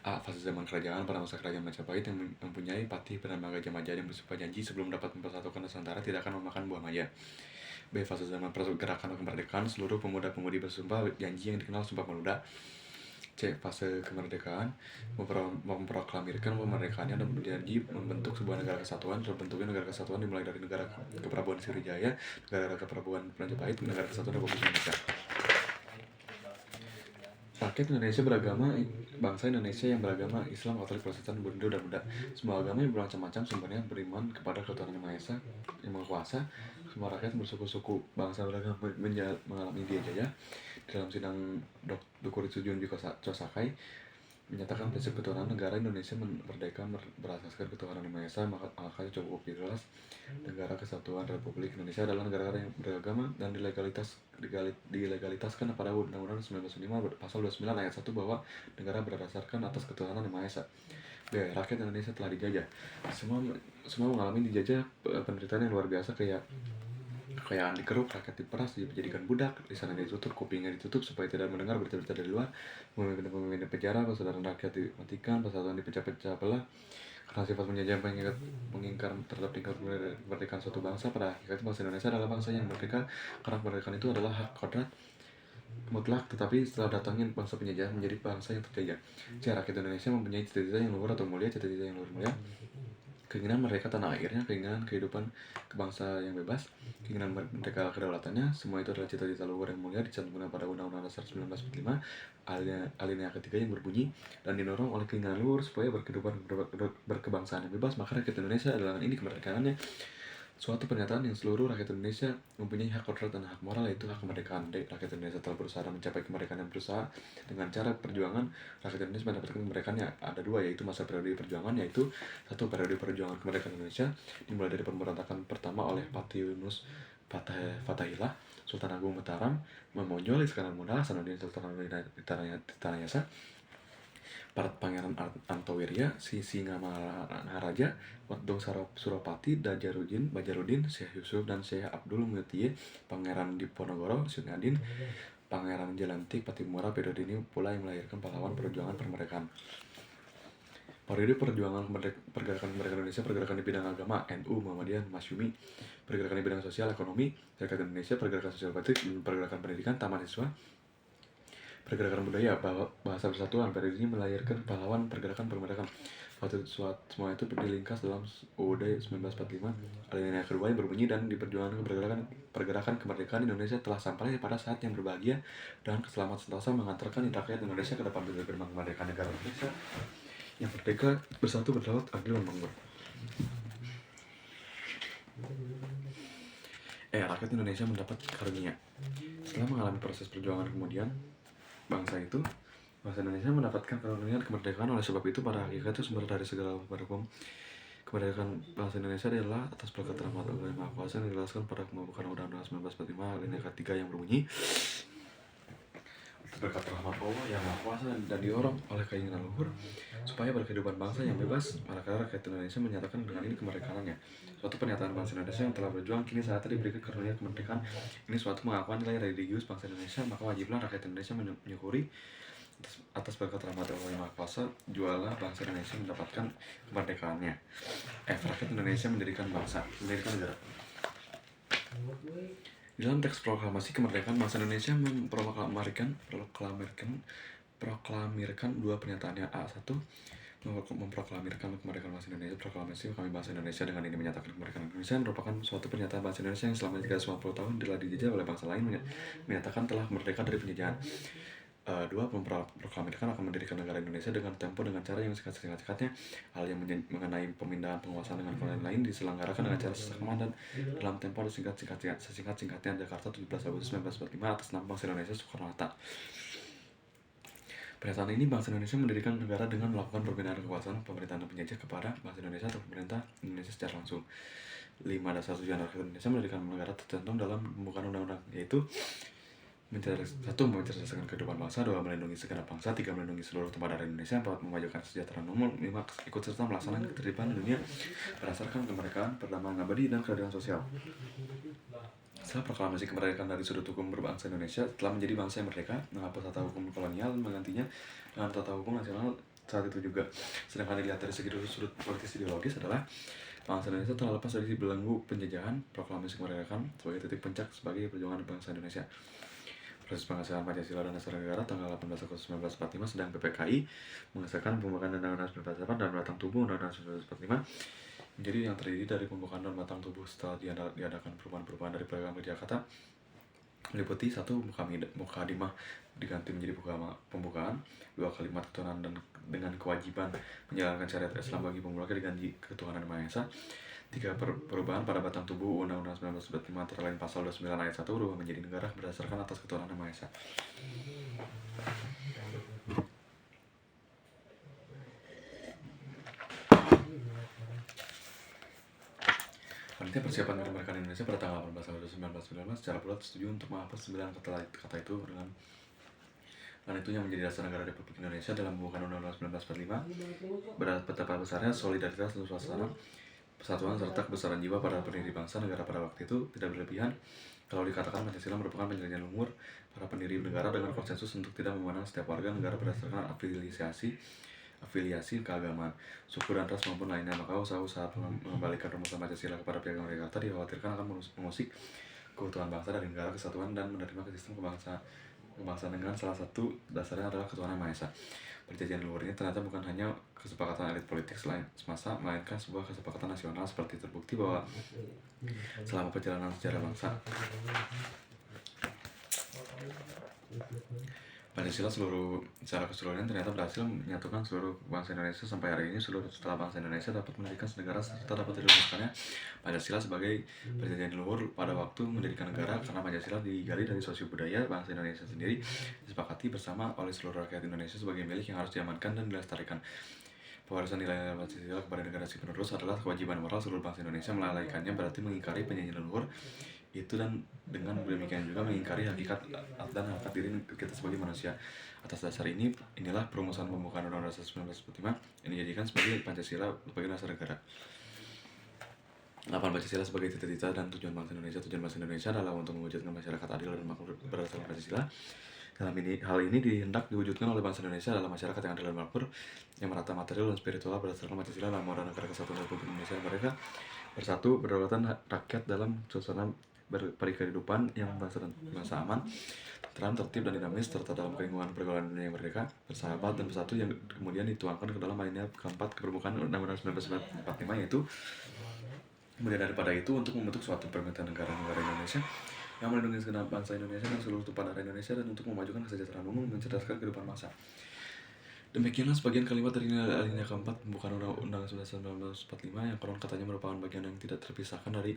A. Fase zaman kerajaan pada masa kerajaan Majapahit yang mempunyai patih bernama Gajah Mada yang bersumpah janji sebelum dapat mempersatukan Nusantara tidak akan memakan buah maya. B. Fase zaman pergerakan kemerdekaan, seluruh pemuda-pemudi bersumpah janji yang dikenal Sumpah Pemuda. C. Fase kemerdekaan, memproklamirkan kemerdekaannya dan berjanji membentuk sebuah negara kesatuan. Terbentuknya negara kesatuan dimulai dari negara Keprabuan Sriwijaya, negara Keprabuan Majapahit, negara kesatuan Republik Indonesia. Rakyat Indonesia beragama, bangsa Indonesia yang beragama Islam, Katolik, Protestan, Hindu, dan Buddha. Semua agama yang bermacam-macam sumbernya beriman kepada Ketuhanan Yang Maha Esa, Yang Maha Kuasa. Semua rakyat bersuku-suku bangsa beragama mengalami dijajah. Dalam sidang Dr. Sujun Sakai menyatakan prinsip ketuhanan negara Indonesia merdeka berasaskan ketuhanan Yang Maha Esa, maka cukup jelas negara kesatuan Republik Indonesia adalah negara yang beragama dan dilegalitaskan pada Undang-Undang 1945 pasal 29 ayat 1 bahwa negara berdasarkan atas ketuhanan Yang Maha Esa. B. Rakyat Indonesia telah dijajah. Semua mengalami dijajah penderitaan yang luar biasa, kayak kekayaan dikeruk, rakyat diperas, dijadikan budak, lisannya ditutup, kupingnya ditutup supaya tidak mendengar berita-berita dari luar, pemimpin penjara, persaudaraan rakyat dimatikan, persatuan dipecah-pecah belah. Karena sifat menjajah mengingkar terhadap tingkat kemerdekaan suatu bangsa, pada hakikatnya bangsa Indonesia adalah bangsa yang merdeka, karena kemerdekaan itu adalah hak kodrat mutlak. Tetapi setelah datangnya bangsa penjajah menjadi bangsa yang terjajah. Rakyat Indonesia mempunyai cita-cita yang luhur atau mulia, cita-cita yang luhur mulia, keinginan mereka tanah airnya, keinginan kehidupan kebangsa yang bebas, keinginan mereka kedaulatannya. Semua itu adalah cita-cita luhur yang mulia dicantumkan pada Undang-Undang Dasar 1945 alinea ketiga yang berbunyi, dan didorong oleh keinginan luhur supaya berkebangsaan yang bebas, maka rakyat Indonesia adalah ini kemerdekaannya. Suatu pernyataan yang seluruh rakyat Indonesia mempunyai hak kodrat dan hak moral, yaitu hak kemerdekaan. Rakyat Indonesia telah berusaha dan mencapai kemerdekaan, dan berusaha dengan cara perjuangan. Rakyat Indonesia mendapatkan kemerdekaannya ada dua, yaitu masa periode perjuangan, yaitu satu, periode perjuangan kemerdekaan Indonesia dimulai dari pemberontakan pertama oleh Patih Yunus Fatahillah, Sultan Agung Mataram, Memonjol, Iskandar Muda, Hasanuddin, Sultan Titanayasa, Pangeran Antowirya, Singamangaraja, Watdong Suropati, Bajarudin, Syekh Yusuf dan Syekh Abdul Mutie, Pangeran Diponegoro, Syekh Pangeran Jalantik, Patimura. Periode ini pula yang melahirkan pahlawan perjuangan kemerdekaan. Periode perjuangan pergerakan kemerdekaan Indonesia: pergerakan di bidang agama, NU, Muhammadiyah, Masyumi; pergerakan di bidang sosial ekonomi, Rakyat Indonesia; pergerakan sosial politik, pergerakan pendidikan, Taman Siswa; pergerakan budaya, bahasa persatuan. Periode ini melahirkan pahlawan pergerakan kemerdekaan. Semua itu diringkas dalam UUD 1945 alinea kedua yang berbunyi, dan di perjuangan pergerakan kemerdekaan Indonesia telah sampai pada saat yang berbahagia dan keselamat sentosa mengantarkan rakyat Indonesia ke depan gerbang kemerdekaan negara Indonesia yang merdeka, bersatu, berdaulat, adil, dan makmur. Rakyat Indonesia mendapat karunia. Setelah mengalami proses perjuangan kemudian, bangsa Indonesia mendapatkan karunia kemerdekaan. Oleh sebab itu, pada hakikatnya itu sumber dari segala hukum. Kemerdekaan bangsa Indonesia adalah atas berkat rahmat Allah yang Maha Kuasa, yang dijelaskan pada pembukaan Undang-Undang 1945 alinea ketiga yang berbunyi, berkat rahmat Allah yang Maha Kuasa dan didorong oleh keinginan luhur supaya berkehidupan bangsa yang bebas, maka rakyat Indonesia menyatakan dengan ini kemerdekaannya. Suatu pernyataan bangsa Indonesia yang telah berjuang kini saatnya diberikan karunia kemerdekaan. Ini suatu pengakuan nilai religius bangsa Indonesia, maka wajiblah rakyat Indonesia menyukuri atas berkat rahmat Allah yang Maha Kuasa, jualah bangsa Indonesia mendapatkan kemerdekaannya. Rakyat Indonesia mendirikan negara. Di dalam teks proklamasi kemerdekaan, bangsa Indonesia memproklamirkan dua pernyataannya. A1, memproklamirkan kemerdekaan bangsa Indonesia. Proklamasi kami bangsa Indonesia dengan ini menyatakan kemerdekaan Indonesia merupakan suatu pernyataan bangsa Indonesia yang selama 350 tahun telah dijajah oleh bangsa lain, menyatakan telah merdeka dari penjajahan. 2, memproklamirkan akan mendirikan negara Indonesia dengan cara yang singkat-singkatnya. Hal yang mengenai pemindahan penguasaan dengan koloni lain diselenggarakan dengan cara seksama dan dalam tempo sesingkat-singkatnya. Jakarta, 17 Agustus 1945, atas nama bangsa Indonesia, Soekarno-Hatta. Pernyataan ini, bangsa Indonesia mendirikan negara dengan melakukan perbedaan kekuasaan pemerintahan penjajah kepada bangsa Indonesia atau pemerintah Indonesia secara langsung. 5, dasar tujuan rakyat Indonesia mendirikan negara tercantum dalam pembukaan undang-undang, yaitu mencerdaskan kehidupan bangsa, 2, melindungi segenap bangsa, 3, melindungi seluruh tempat dari Indonesia, 4, memajukan kesejahteraan umum, 5, ikut serta melaksanakan ketertiban dunia berdasarkan kemerdekaan, perdamaian abadi, dan keadilan sosial. Setelah proklamasi kemerdekaan dari sudut hukum berbangsa Indonesia telah menjadi bangsa yang merdeka, menghapus tata hukum kolonial, menggantinya dengan tata hukum nasional saat itu juga. Sedangkan dilihat dari segi sudut politis ideologis adalah bangsa Indonesia telah lepas dari belenggu penjajahan, proklamasi kemerdekaan sebagai titik puncak sebagai perjuangan bangsa Indonesia. Proses pengesahan Pancasila dan Dasar Negara tanggal 18 Agustus 1945, sedang PPKI mengesahkan pembukaan Undang-Undang 1945 dan batang tubuh Undang-Undang 1945 menjadi yang terdiri dari pembukaan dan batang tubuh setelah diadakan perubahan-perubahan dari Piagam Jakarta, meliputi 1. Mukadimah diganti menjadi pembukaan, 2. Kalimat ketuhanan dan dengan kewajiban menjalankan syariat Islam bagi pemulanya diganti ketuhanan Maha Esa. 3. Perubahan pada batang tubuh Undang-Undang 1945 antara lain pasal 29 ayat 1 berubah menjadi negara berdasarkan atas ketuhanan Maha Esa. Panitia persiapan kemerdekaan Indonesia pada tanggal 18 Agustus 1919 secara bulat setuju untuk menghapus 9 kata itu dengan itu yang menjadi dasar negara Republik Indonesia dalam pembukaan Undang-Undang 1945. Betapa besarnya solidaritas dan suasana persatuan serta kebesaran jiwa para pendiri bangsa negara pada waktu itu tidak berlebihan kalau dikatakan Pancasila merupakan perjanjian luhur para pendiri negara dengan konsensus untuk tidak memandang setiap warga negara berdasarkan afiliasi keagamaan, suku dan ras maupun lainnya. Maka usaha-usaha mengembalikan rumusan Pancasila kepada Piagam Jakarta dikhawatirkan akan mengusik keutuhan bangsa dan negara kesatuan dan menerima ke sistem kebangsaan dengan salah satu dasarnya adalah ketuhanan Maha Esa. Perjanjian luhur ini ternyata bukan hanya kesepakatan elit politik semasa, melainkan sebuah kesepakatan nasional seperti terbukti bahwa selama perjalanan sejarah bangsa Pancasila secara keseluruhan ternyata berhasil menyatukan seluruh bangsa Indonesia. Sampai hari ini setelah bangsa Indonesia dapat mendirikan negara serta dapat dirumuskannya Pancasila sebagai perjanjian luhur pada waktu mendirikan negara, karena Pancasila digali dari sosio budaya bangsa Indonesia sendiri, disepakati bersama oleh seluruh rakyat Indonesia sebagai milik yang harus diamankan dan dilestarikan. Pewarisan nilai Pancasila kepada generasi penerus adalah kewajiban moral seluruh bangsa Indonesia. Melalaikannya berarti mengingkari perjanjian luhur itu dan dengan demikian juga mengingkari hakikat dan harkat diri kita sebagai manusia. Atas dasar inilah perumusan pembukaan Undang-Undang 1945 yang dijadikan sebagai Pancasila sebagai dasar negara. 8. Pancasila sebagai cita-cita dan tujuan bangsa Indonesia. Tujuan bangsa Indonesia adalah untuk mewujudkan masyarakat adil dan makmur berdasarkan Pancasila. Hal ini dihendak diwujudkan oleh bangsa Indonesia dalam masyarakat yang adil dan makmur, yang merata material dan spiritual berdasarkan Pancasila dalam moral negara kesatuan Republik Indonesia. Mereka bersatu berdaulat rakyat dalam suasana berkehidupan yang merasa aman, tentram, tertib, dan dinamis, serta dalam lingkungan pergaulan dunia yang merdeka, bersahabat, dan bersatu, yang kemudian dituangkan ke dalam alinea keempat kepermukaan Undang-Undang 1945, yaitu kemudian daripada itu untuk membentuk suatu permintaan negara Indonesia yang melindungi segenap bangsa Indonesia dan seluruh tumpah darah Indonesia, dan untuk memajukan kesejahteraan umum dan mencerdaskan kehidupan bangsa. Demikianlah sebagian kalimat dari alinea keempat pembukaan Undang-Undang 1945 yang konon katanya merupakan bagian yang tidak terpisahkan dari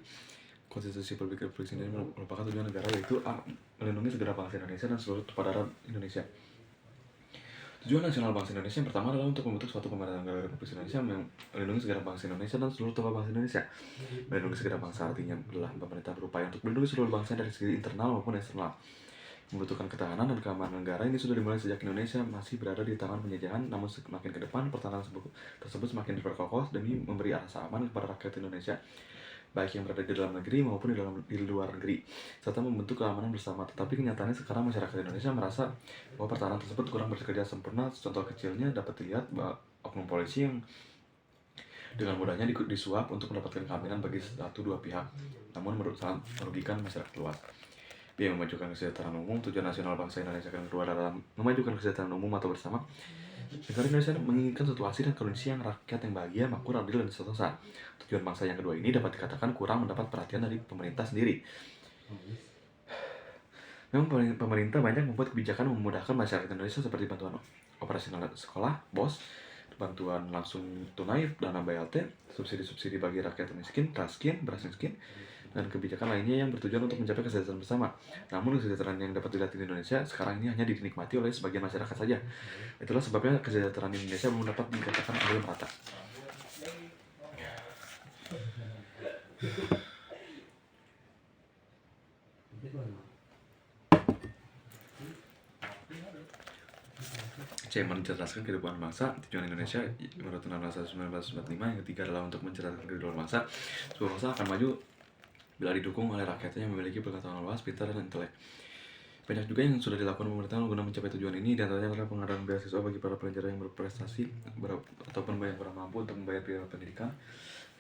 Konstitusi Republik Indonesia, merupakan tujuan negara, yaitu A. Melindungi segenap bangsa Indonesia dan seluruh tumpah darah Indonesia. Tujuan nasional bangsa Indonesia yang pertama adalah untuk membentuk suatu pemerintahan negara Republik Indonesia yang melindungi segenap bangsa Indonesia dan seluruh tumpah bangsa Indonesia. Melindungi segenap bangsa artinya adalah pemerintah berupaya untuk melindungi seluruh bangsa dari segi internal maupun eksternal. Membutuhkan ketahanan dan keamanan negara ini sudah dimulai sejak Indonesia masih berada di tangan penjajahan, namun semakin ke depan pertahanan tersebut semakin diperkokoh demi memberi rasa aman kepada rakyat Indonesia, baik yang berada di dalam negeri maupun di luar negeri, serta membentuk keamanan bersama. Tetapi kenyataannya sekarang masyarakat Indonesia merasa bahwa pertahanan tersebut kurang bekerja sempurna. Contoh kecilnya dapat dilihat bahwa oknum polisi yang dengan mudahnya disuap untuk mendapatkan keamanan bagi satu-dua pihak, namun sangat merugikan masyarakat luas. B. Memajukan kesejahteraan umum. Tujuan nasional bangsa Indonesia yang kedua adalah memajukan kesejahteraan umum atau bersama. Negara Indonesia menginginkan situasi dan kondisi yang rakyat yang bahagia, makmur, adil, dan sentosa. Tujuan bangsa yang kedua ini dapat dikatakan kurang mendapat perhatian dari pemerintah sendiri. Memang pemerintah banyak membuat kebijakan memudahkan masyarakat Indonesia seperti bantuan operasional sekolah, BOS, bantuan langsung tunai, dana BLT, subsidi-subsidi bagi rakyat miskin, raskin, beras miskin, dan kebijakan lainnya yang bertujuan untuk mencapai kesejahteraan bersama. Namun kesejahteraan yang dapat dilihat di Indonesia sekarang ini hanya dinikmati oleh sebagian masyarakat saja. Itulah sebabnya kesejahteraan Indonesia belum dapat dikatakan adil merata. C. Mencerdaskan kehidupan bangsa. Tujuan Indonesia menurut Undang-Undang 1945 yang ketiga adalah untuk mencerdaskan kehidupan bangsa. Sebuah bangsa akan maju bila didukung oleh rakyatnya yang memiliki pengetahuan luas, pintar, dan intelek. Banyak juga yang sudah dilakukan pemerintah guna mencapai tujuan ini, dan antaranya adalah pengadaan beasiswa bagi para pelajar yang berprestasi ataupun yang kurang mampu untuk membayar biaya pendidikan.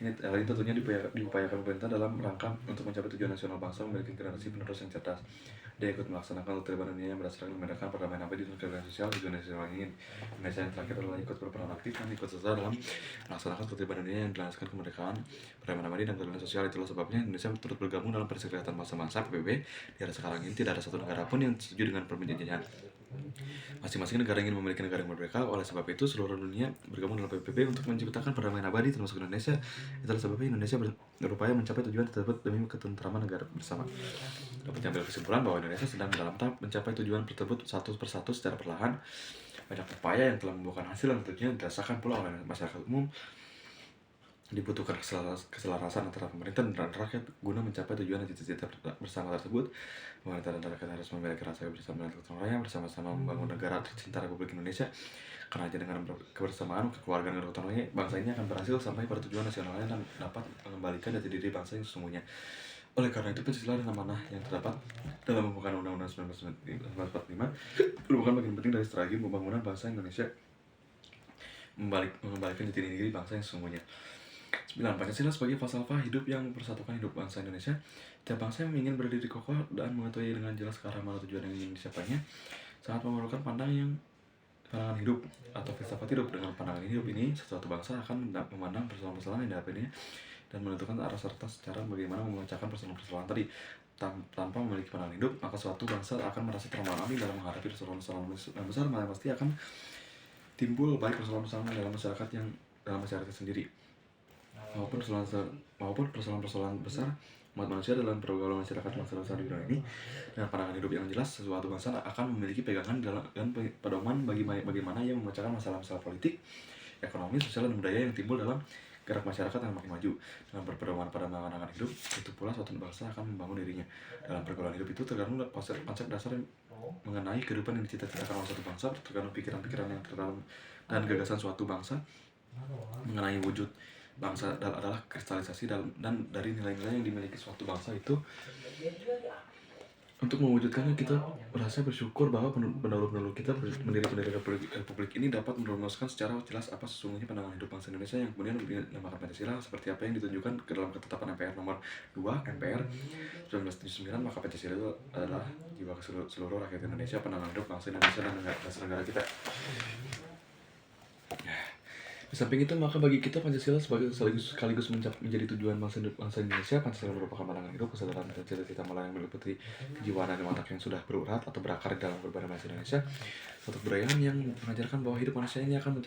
Hal ini tentunya diupayakan pemerintah dalam rangka untuk mencapai tujuan nasional bangsa memiliki generasi penerus yang cerdas. Dia ikut melaksanakan keterlibatan dunia yang berdasarkan membedakan perdamaian abadi dan keadilan sosial. Tujuan nasional ini Indonesia yang terakhir adalah ikut berperan aktif dan ikut serta dalam melaksanakan keterlibatan dunia yang dilandaskan kemerdekaan, perdamaian abadi dan keadilan sosial. Itulah sebabnya Indonesia turut bergabung dalam Perserikatan Bangsa-Bangsa (PBB). Di era sekarang ini tidak ada satu negara pun yang setuju dengan perjanjian. Masing-masing negara ingin memiliki negara yang merdeka. Oleh sebab itu, seluruh dunia bergabung dalam PBB untuk menciptakan perdamaian abadi, termasuk Indonesia. Itulah sebabnya Indonesia berupaya mencapai tujuan tersebut demi ketentraman negara bersama. Dapat diambil kesimpulan bahwa Indonesia sedang dalam tahap mencapai tujuan tersebut satu persatu secara perlahan. Banyak upaya yang telah membuahkan hasil yang tentunya dirasakan pula oleh masyarakat umum. Dibutuhkan keselarasan antara pemerintah dan rakyat guna mencapai tujuan dan cita-cita bersama tersebut. Pemerintah dan rakyat harus memiliki rasa kebersamaan dan gotong royong bersama-sama membangun negara tercinta Republik Indonesia. Karena hanya dengan kebersamaan, kekeluargaan, dan gotong royong, bangsa ini akan berhasil sampai pada tujuan nasionalnya dan dapat mengembalikan jati diri bangsa yang sesungguhnya. Oleh karena itu, Pancasila dan amanah yang terdapat dalam pembukaan Undang-Undang 1945 merupakan bagian penting dari strategi pembangunan bangsa Indonesia mengembalikan jati diri bangsa yang sesungguhnya. 9. Pancasila sebagai falsafah hidup yang mempersatukan hidup bangsa Indonesia. Tiap bangsa yang ingin berdiri kokoh dan mengetahui dengan jelas ke arah mana tujuan yang ingin disapainya sangat memerlukan pandangan hidup atau filsafat hidup. Dengan pandangan hidup ini, suatu bangsa akan memandang persoalan-persoalan yang dihadapinya dan menentukan arah serta secara bagaimana memecahkan persoalan-persoalan tadi. Tanpa memiliki pandangan hidup, maka suatu bangsa akan merasa terbebani dalam menghadapi persoalan-persoalan yang besar, maka pasti akan timbul baik persoalan-persoalan dalam masyarakat sendiri maupun persoalan-persoalan besar umat manusia dalam pergaulan masyarakat bangsa-bangsa di dunia ini. Dengan pandangan hidup yang jelas, suatu bangsa akan memiliki pegangan dan pedoman bagaimana ia memecahkan masalah-masalah politik, ekonomi, sosial, dan budaya yang timbul dalam gerak masyarakat yang makin maju. Dengan berpedoman pada pandangan hidup, itu pula suatu bangsa akan membangun dirinya. Dalam pergaulan hidup itu tergantung konsep dasar mengenai kehidupan yang dicita-citakan oleh suatu bangsa, tergantung pikiran-pikiran yang terdalam dan gagasan suatu bangsa mengenai wujud bangsa adalah kristalisasi dan dari nilai-nilai yang dimiliki suatu bangsa itu. Untuk mewujudkannya, kita merasa bersyukur bahwa pendahulu-pendahulu kita pendiri Republik ini dapat merumuskan secara jelas apa sesungguhnya pandangan hidup bangsa Indonesia yang kemudian dinamakan Pancasila, seperti apa yang ditunjukkan ke dalam ketetapan MPR nomor 2 MPR 1979. Maka Pancasila itu adalah jiwa seluruh rakyat Indonesia, pandangan hidup bangsa Indonesia dan dasar negara kita. Di samping itu, maka bagi kita Pancasila sekaligus menjadi tujuan bangsa Indonesia. Pancasila merupakan pandangan hidup, kesadaran, dan cita-cita malah yang meliputi kejiwaan dan watak yang sudah berurat atau berakar dalam berbagai bangsa Indonesia. Suatu kebudayaan yang mengajarkan bahwa hidup manusia ini akan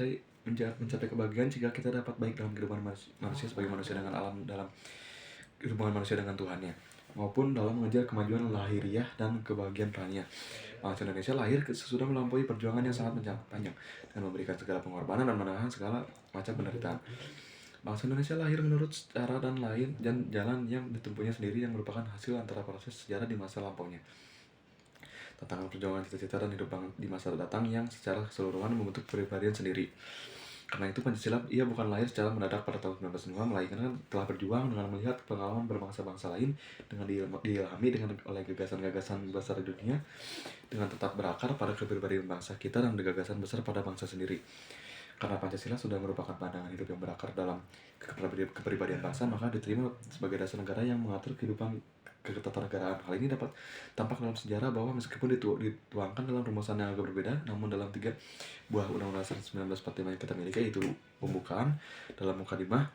mencapai kebahagiaan jika kita dapat baik dalam kehidupan manusia sebagai manusia dengan alam, dalam hubungan manusia dengan Tuhannya, maupun dalam mengejar kemajuan lahiriah dan kebahagiaan rohaninya. Bangsa Indonesia lahir sesudah melampaui perjuangan yang sangat panjang dan memberikan segala pengorbanan dan menahan segala macam penderitaan. Bangsa Indonesia lahir menurut cara dan jalan yang ditempuhnya sendiri, yang merupakan hasil antara proses sejarah di masa lampaunya, tantangan perjuangan cita-cita dan hidup di masa datang yang secara keseluruhan membentuk kepribadian sendiri. Karena itu Pancasila bukan lahir secara mendadak pada tahun 1945, melainkan telah berjuang dengan melihat pengalaman berbangsa-bangsa lain, dengan diilhami oleh gagasan-gagasan besar di dunia, dengan tetap berakar pada kepribadian bangsa kita dan gagasan besar pada bangsa sendiri. Karena Pancasila sudah merupakan pandangan hidup yang berakar dalam kepribadian bangsa, maka diterima sebagai dasar negara yang mengatur kehidupan ketatanegaraan. Hal ini dapat tampak dalam sejarah bahwa meskipun dituangkan dalam rumusan yang agak berbeda, namun dalam 3 buah Undang-Undang 1945 yang kita miliki, yaitu pembukaan, dalam mukadimah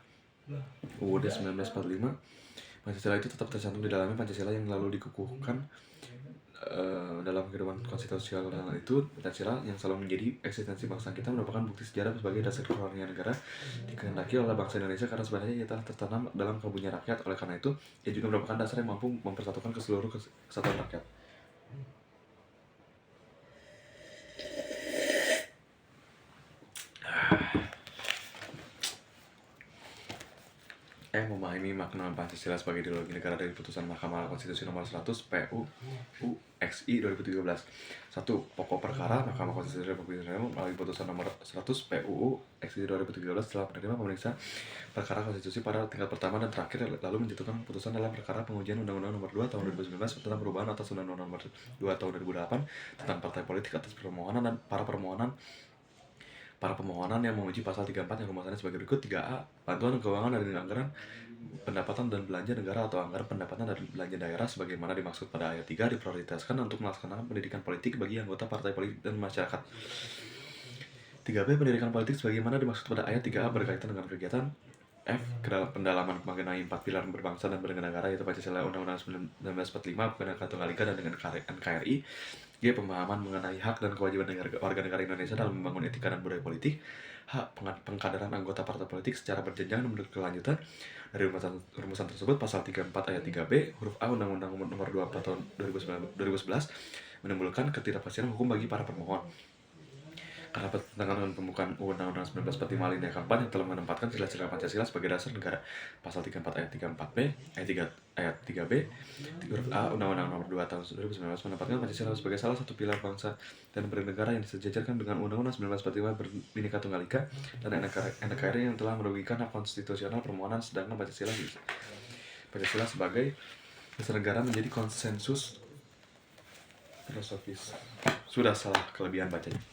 UUD 1945, Pancasila itu tetap tercantum di dalamnya. Pancasila yang lalu dikukuhkan dalam kehidupan konstitusional itu, Pancasila yang selalu menjadi eksistensi bangsa kita, merupakan bukti sejarah sebagai dasar kerohanian negara dikehendaki oleh bangsa Indonesia, karena sebenarnya ia telah tertanam dalam kalbunya rakyat. Oleh karena itu, ia juga merupakan dasar yang mampu mempersatukan seluruh kesatuan rakyat. Mohon memahami makna Pancasila sebagai ideologi negara dari putusan Mahkamah Konstitusi nomor 100 PU UXI 2013. 1. Pokok perkara Mahkamah Konstitusi Republik Indonesia melalui putusan nomor 100 PUU XI 2013 telah menerima pemeriksaan perkara konstitusi pada tingkat pertama dan terakhir, lalu menjatuhkan putusan dalam perkara pengujian Undang-Undang Nomor 2 Tahun 2019 tentang perubahan atas Undang-Undang Nomor 2 Tahun 2008 tentang partai politik atas permohonan dan para pemohonan yang menguji pasal 34 yang rumusannya sebagai berikut. 3A. Bantuan keuangan dari anggaran pendapatan dan belanja negara atau anggaran pendapatan dan belanja daerah sebagaimana dimaksud pada ayat 3 diprioritaskan untuk melaksanakan pendidikan politik bagi anggota partai politik dan masyarakat. 3B. Pendidikan politik sebagaimana dimaksud pada ayat 3A berkaitan dengan kegiatan. F. Pendalaman mengenai 4 pilar berbangsa dan bernegara yaitu Pancasila, Undang-Undang 1945, Bhinneka Tunggal Ika, dan dengan NKRI. G. Pemahaman mengenai hak dan kewajiban warga negara Indonesia dalam membangun etika dan budaya politik. H. Pengkaderan anggota partai politik secara berjenjang dan berkelanjutan. Dari rumusan tersebut, pasal 34 ayat 3B huruf A Undang-Undang Nomor 2 Tahun 2011 menimbulkan ketidakpastian hukum bagi para pemohon. Karena bertentangan dengan pembukaan Undang-Undang 1945 alinea keempat yang telah menempatkan sila-sila Pancasila sebagai dasar negara. Pasal 34 ayat 34B, ayat 3B, huruf A Undang-Undang Nomor 2 Tahun 2019 menempatkan Pancasila sebagai salah satu pilar bangsa dan bernegara yang disejajarkan dengan Undang-Undang 1945 Bhinneka Tunggal Ika dan NKRI yang telah merugikan hak konstitusional permohonan, sedangkan Pancasila sebagai dasar negara menjadi konsensus filosofis. Sudah salah kelebihan bacanya.